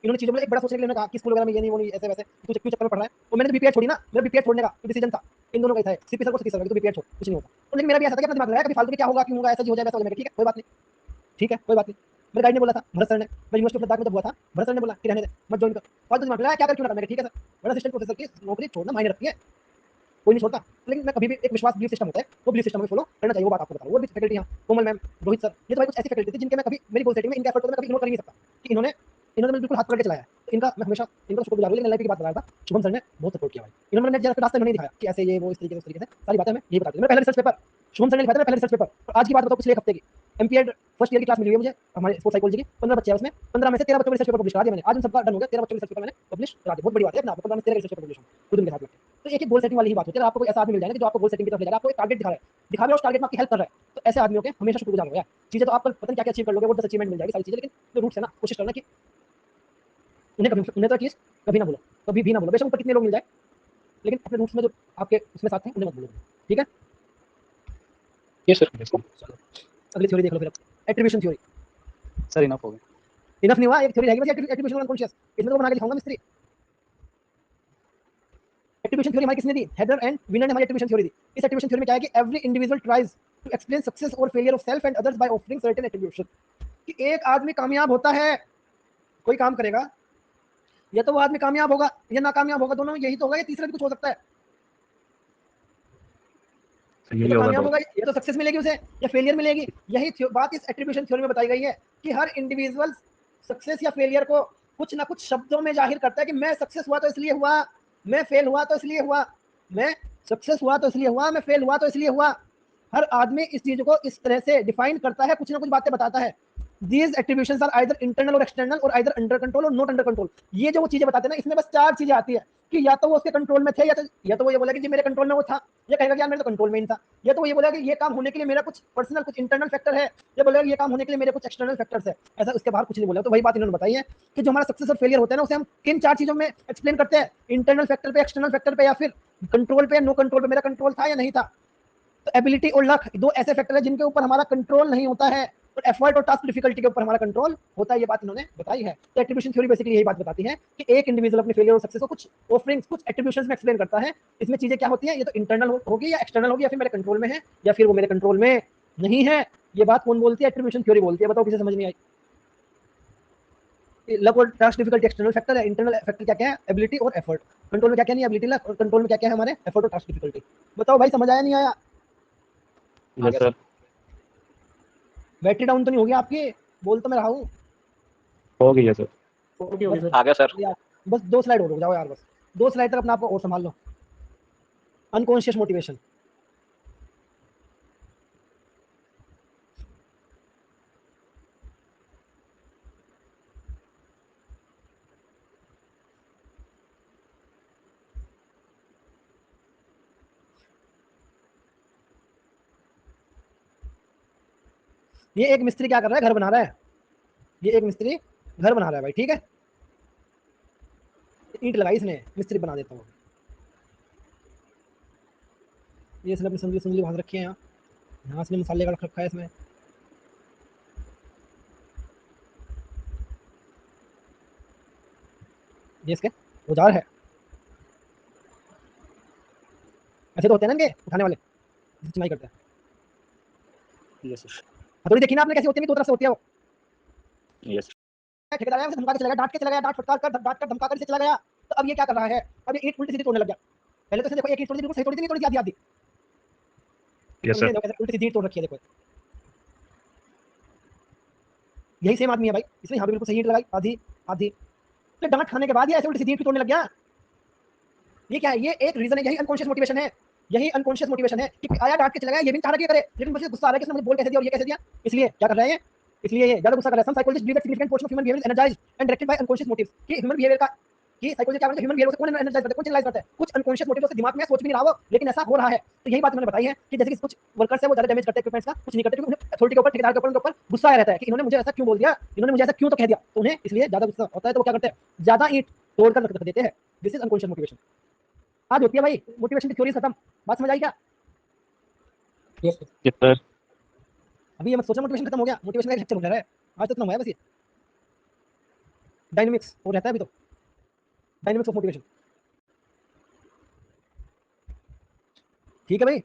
इन्होंने चीजों में एक बड़ा सोचने के लिए कहा कि स्कूल वगैरह में ये नहीं वो नहीं ऐसे वैसे क्यों क्यों चक्कर में पड़ रहा है। और मैंने बीपीएड छोड़ी ना, मेरा बीपीएड छोड़ने का डिसीजन था इन दोनों का था, सीपी सर को सतीश सर को, बीपीएड छोड़ कुछ नहीं होता। तो लेकिन मेरा भी ऐसा था कि अपना दिमाग लगाया कभी फालतू में क्या होगा क्यों होगा, ऐसा ही हो जाएगा, ऐसा हो जाएगा, ठीक है कोई बात नहीं, ठीक है कोई बात नहीं। मेरे गाइड ने बोला था, भरत सर ने, मैं यूनिवर्सिटी ऑफ लद्दाख में जब हुआ था, भरत सर ने बोला कि रहने दे मत ज्वाइन कर। फालतू दिमाग लगाया क्या कर क्यों ना करना, ठीक है सर, बड़ा असिस्टेंट प्रोफेसर की नौकरी छोड़ना मायने रखती है, कोई नहीं छोड़ता। लेकिन मैं कभी भी एक विश्वास बिलीफ सिस्टम होता है, वो बिलीफ सिस्टम में फॉलो करना चाहिए, वो बात आपको बता रहा हूँ। वो भी फैकल्टी यहाँ कोमल मैम, रोहित सर, ये तो भाई कुछ ऐसी फैकल्टी थी जिनके मैं कभी मेरी गोल सेटिंग में इनके एफर्ट को मैं कभी इग्नोर कर ही नहीं सकता कि इन्होंने इन्होंने बिल्कुल हाथ पकड़ के चलाया है। तो इनका मैं हमेशा इनका शुक्रगुजार हूँ। लेकिन लाइफ की बात बता रहा था, शुभम सर ने बहुत सपोर्ट किया भाई। इन्होंने मैंने रास्ता नहीं दिखाया कि ऐसे ये वो इस तरीके से उस तरीके से, सारी बातें मैं ये बता दी। मैं पहले रिसर्च पेपर शुभम सर ने लिखा था, मैं पहले रिसर्च पेपर। और आज की बात बताओ, पिछले एक हफ्ते की एमपीएड फर्स्ट ईयर की क्लास मिली हुई है मुझे, हमारे स्पोर्ट्स साइकोलॉजी की 15 बच्चे हैं उसमें, 15 में से 13 बच्चों को रिसर्च पेपर पब्लिश करा दिया मैंने। आज उन सबका डन हो गया, 13 बच्चों को रिसर्च पेपर मैंने पब्लिश करा दिया, बहुत बड़ी बात है। अपना 15 में 13 रिसर्च पेपर पब्लिश हो खुद उनके साथ में। तो एक गोल सेटिंग वाली ही बात होती है। आपको कोई ऐसा आदमी मिल जाएगा जो आपको गोल सेटिंग की तरफ ले जाएगा, आपको एक टारगेट दिखा रहा है, दिखा रहा है उस टारगेट में आपकी हेल्प कर रहा है, तो ऐसे आदमियों के हमेशा शुक्रगुजार हो यार। चीजें तो आप पता नहीं क्या क्या अचीव कर लोगे, वो 10 अचीवमेंट मिल जाएगी सारी चीजें, लेकिन जो रूट्स है ना, कोशिश करना कि उन्हें तो एटलीस्ट कभी ना बोलो, कभी भी ना बोलो, बेशक ऊपर कितने लोग मिल जाए, लेकिन अपने रूट्स में जो आपके उसमें साथ हैं उन्हें मत बोलो, ठीक है। Yes sir. चलो अगली थ्योरी देख लो फिर, एट्रीब्यूशन थ्योरी। सर इनफ हो गया। इनफ नहीं हुआ, एक थ्योरी रहेगी बस एट्रीब्यूशन और अनकॉन्शियस, इसमें तो बना के दिखाऊंगा मिस्त्री। एट्रीब्यूशन थ्योरी हमारी किसने दी? हेडर एंड विनर ने हमारी एट्रीब्यूशन थ्योरी दी। इस एट्रीब्यूशन थ्योरी में क्या है कि every individual tries to explain success और failure of self and others by offering certain attribution. कि एक आदमी कामयाब होता है, कोई काम करेगा, या तो वो आदमी कामयाब होगा या नाकामयाब होगा, दोनों यही तो होगा, या तीसरा भी कुछ हो सकता है। ये तो कामयाब होगा, या तो सक्सेस मिलेगी उसे या फेलियर मिलेगी। यही बात इस एट्रीब्यूशन थ्योरी में बताई गई है कि हर इंडिविजुअल सक्सेस या फेलियर को कुछ ना कुछ शब्दों में जाहिर करता है कि मैं सक्सेस हुआ तो इसलिए हुआ, मैं फेल हुआ तो इसलिए हुआ, मैं सक्सेस हुआ तो इसलिए हुआ, मैं फेल हुआ तो इसलिए हुआ। हर आदमी इस चीज को इस तरह से डिफाइन करता है, कुछ ना कुछ बातें बताता है। These attributions are either internal और external और either under control और not under control। ये जो वो चीजें बताते हैं ना, इसमें बस 4 चीजें आती है कि या तो वो उसके कंट्रोल में थे, या तो वो ये बोला कि जी मेरे कंट्रोल में वो था, या कहेगा कि यार मेरे तो कंट्रोल में ही था, या तो वो ये बोला कि ये काम होने के लिए मेरा कुछ पर्सनल कुछ इंटरनल फैक्टर है, या बोलेगा ये काम होने के लिए मेरे कुछ एक्सटर्नल फैक्टर्स है। ऐसा उसके बाहर कुछ नहीं बोला। तो वही बात इन्होंने बताई है कि जो हमारा सक्सेस और फेलियर होता है ना, उसे हम किन 4 चीजों में एक्सप्लेन करते हैं, इंटरनल फैक्टर पे, एक्सटर्नल फैक्टर पे, या फिर कंट्रोल पे, नो कंट्रोल पे, मेरा कंट्रोल था या नहीं था। तो एबिलिटी और लक दो ऐसे फैक्टर है जिनके ऊपर हमारा कंट्रोल नहीं होता है, और एफर्ट और टास्क डिफिकल्टी के ऊपर हमारा कंट्रोल होता है। ये बात इन्होंने बताई है। तो एट्रीब्यूशन थ्योरी बेसिकली यही बात बताती है कि एक इंडिविजुअल अपने फेलियर और सक्सेस को कुछ ऑफरिंग्स, कुछ एट्रीब्यूशंस में एक्सप्लेन करता है। इसमें चीजें क्या होती हैं, ये तो इंटरनल होगी या एक्सटर्नल होगी, या फिर मेरे कंट्रोल में है या फिर वो मेरे कंट्रोल में नहीं है। ये बात कौन बोलती है? एट्रीब्यूशन थ्योरी बोलती है। बताओ किसे समझ नहीं आई? लक और टास्क डिफिकल्टी एक्सटर्नल फैक्टर है, इंटरनल फैक्टर क्या क्या है? एबिलिटी और एफर्ट। कंट्रोल में क्या क्या नहीं है? एबिलिटी, लक, और कंट्रोल में क्या क्या है हमारे? एफर्ट और टास्क डिफिकल्टी। बताओ भाई, समझ आया नहीं आया? Yes sir. बैटरी डाउन तो नहीं हो गया आपकी? बोल तो मैं रहा हूँ। हो गई है सर। आ गया सर। यार बस 2 स्लाइड और रुक जाओ यार, बस 2 स्लाइड तक अपना आप और संभाल लो। Unconscious motivation. ये एक मिस्त्री क्या कर रहा है? घर बना रहा है। ये एक मिस्त्री घर बना रहा है भाई, ठीक है। ईंट लगाई इसने, मिस्त्री बना देता हूँ। ये इसने अपनी संदली संदली भाग रखी है यहाँ, यहाँ इसने मसाले का रख रखा है इसमें। ये इसके औजार है, ऐसे तो होते हैं ना इनके उठाने वाले, चिनाई करते हैं। Yes sir. हथौड़ी देखी ना आपने कैसी होती है? 2 तरफ से होती है वो। यस। ठेकेदार आया, उसे धमका के चला गया, डांट के चला गया, डांट फटकार कर, डांट कर धमका कर से चला गया। तो अब ये क्या कर रहा है? अब ये ईंट उल्टी सीधी तोड़ने लग गया। पहले तो इसने देखो एक ईंट तोड़ी थी, बिल्कुल सही तोड़ी थी, नहीं तोड़ी थी आधी आधी। Yes sir. उल्टी सीधी ईंट तोड़ रखी है, देखो यही सेम आदमी है भाई। इसने यहाँ पे बिल्कुल सही ईंट लगाई, आधी आधी। तो डांट खाने के बाद ये ऐसे उल्टी सीधी ईंट तोड़ने लग गया। ये क्या है? ये एक रीजन है, यही अनकॉन्शियस मोटिवेशन है। यही अनकॉन्शियस मोटिवेशन है कि आया डांट के चला गया, ये भी नहीं चाह रहा कि करे, लेकिन मुझे गुस्सा आ रहा है कि इसने मुझे बोल कैसे दिया और ये कैसे दिया। इसलिए क्या कर रहा है ये? इसलिए ये ज्यादा गुस्सा कर रहा है। Some psychologist believe that significant portion of human behaviour is energised and directed by unconscious motives. कि ह्यूमन बिहेवियर का, कि साइकोलॉजी क्या करता है? ह्यूमन बिहेवियर को कौन एनर्जाइज करता है, कौन चैनलाइज करता है? कुछ अनकॉन्शियस मोटिव उसके दिमाग में सोच भी नहीं रहा वो, लेकिन ऐसा हो रहा है। तो यही बात उन्होंने बताई है कि जैसे कि कुछ वर्कर्स है वो ज्यादा डैमेज करते हैं इक्विपमेंट्स का, कुछ नहीं करते, क्योंकि उन्हें अथॉरिटी के ऊपर, ठेकेदार के ऊपर, उनके ऊपर गुस्सा आया रहता है कि इन्होंने मुझे ऐसा क्यों बोल दिया, इन्होंने मुझे ऐसा क्यों तो कह दिया। तो उन्हें इसलिए ज्यादा गुस्सा होता है, तो वो क्या करते हैं? ज्यादा ईंट तोड़कर रख देते हैं। This is unconscious motivation. आज होती है भाई मोटिवेशन की थ्योरी खत्म। बात समझ आई क्या? Yes sir. अभी ये मत सोचो मोटिवेशन खत्म हो गया, मोटिवेशन का एक लेक्चर हो रहा है आज, तो इतना हुआ है बस। ये डायनामिक्स वो रहता है अभी तो, डायनामिक्स ऑफ मोटिवेशन। ठीक है भाई।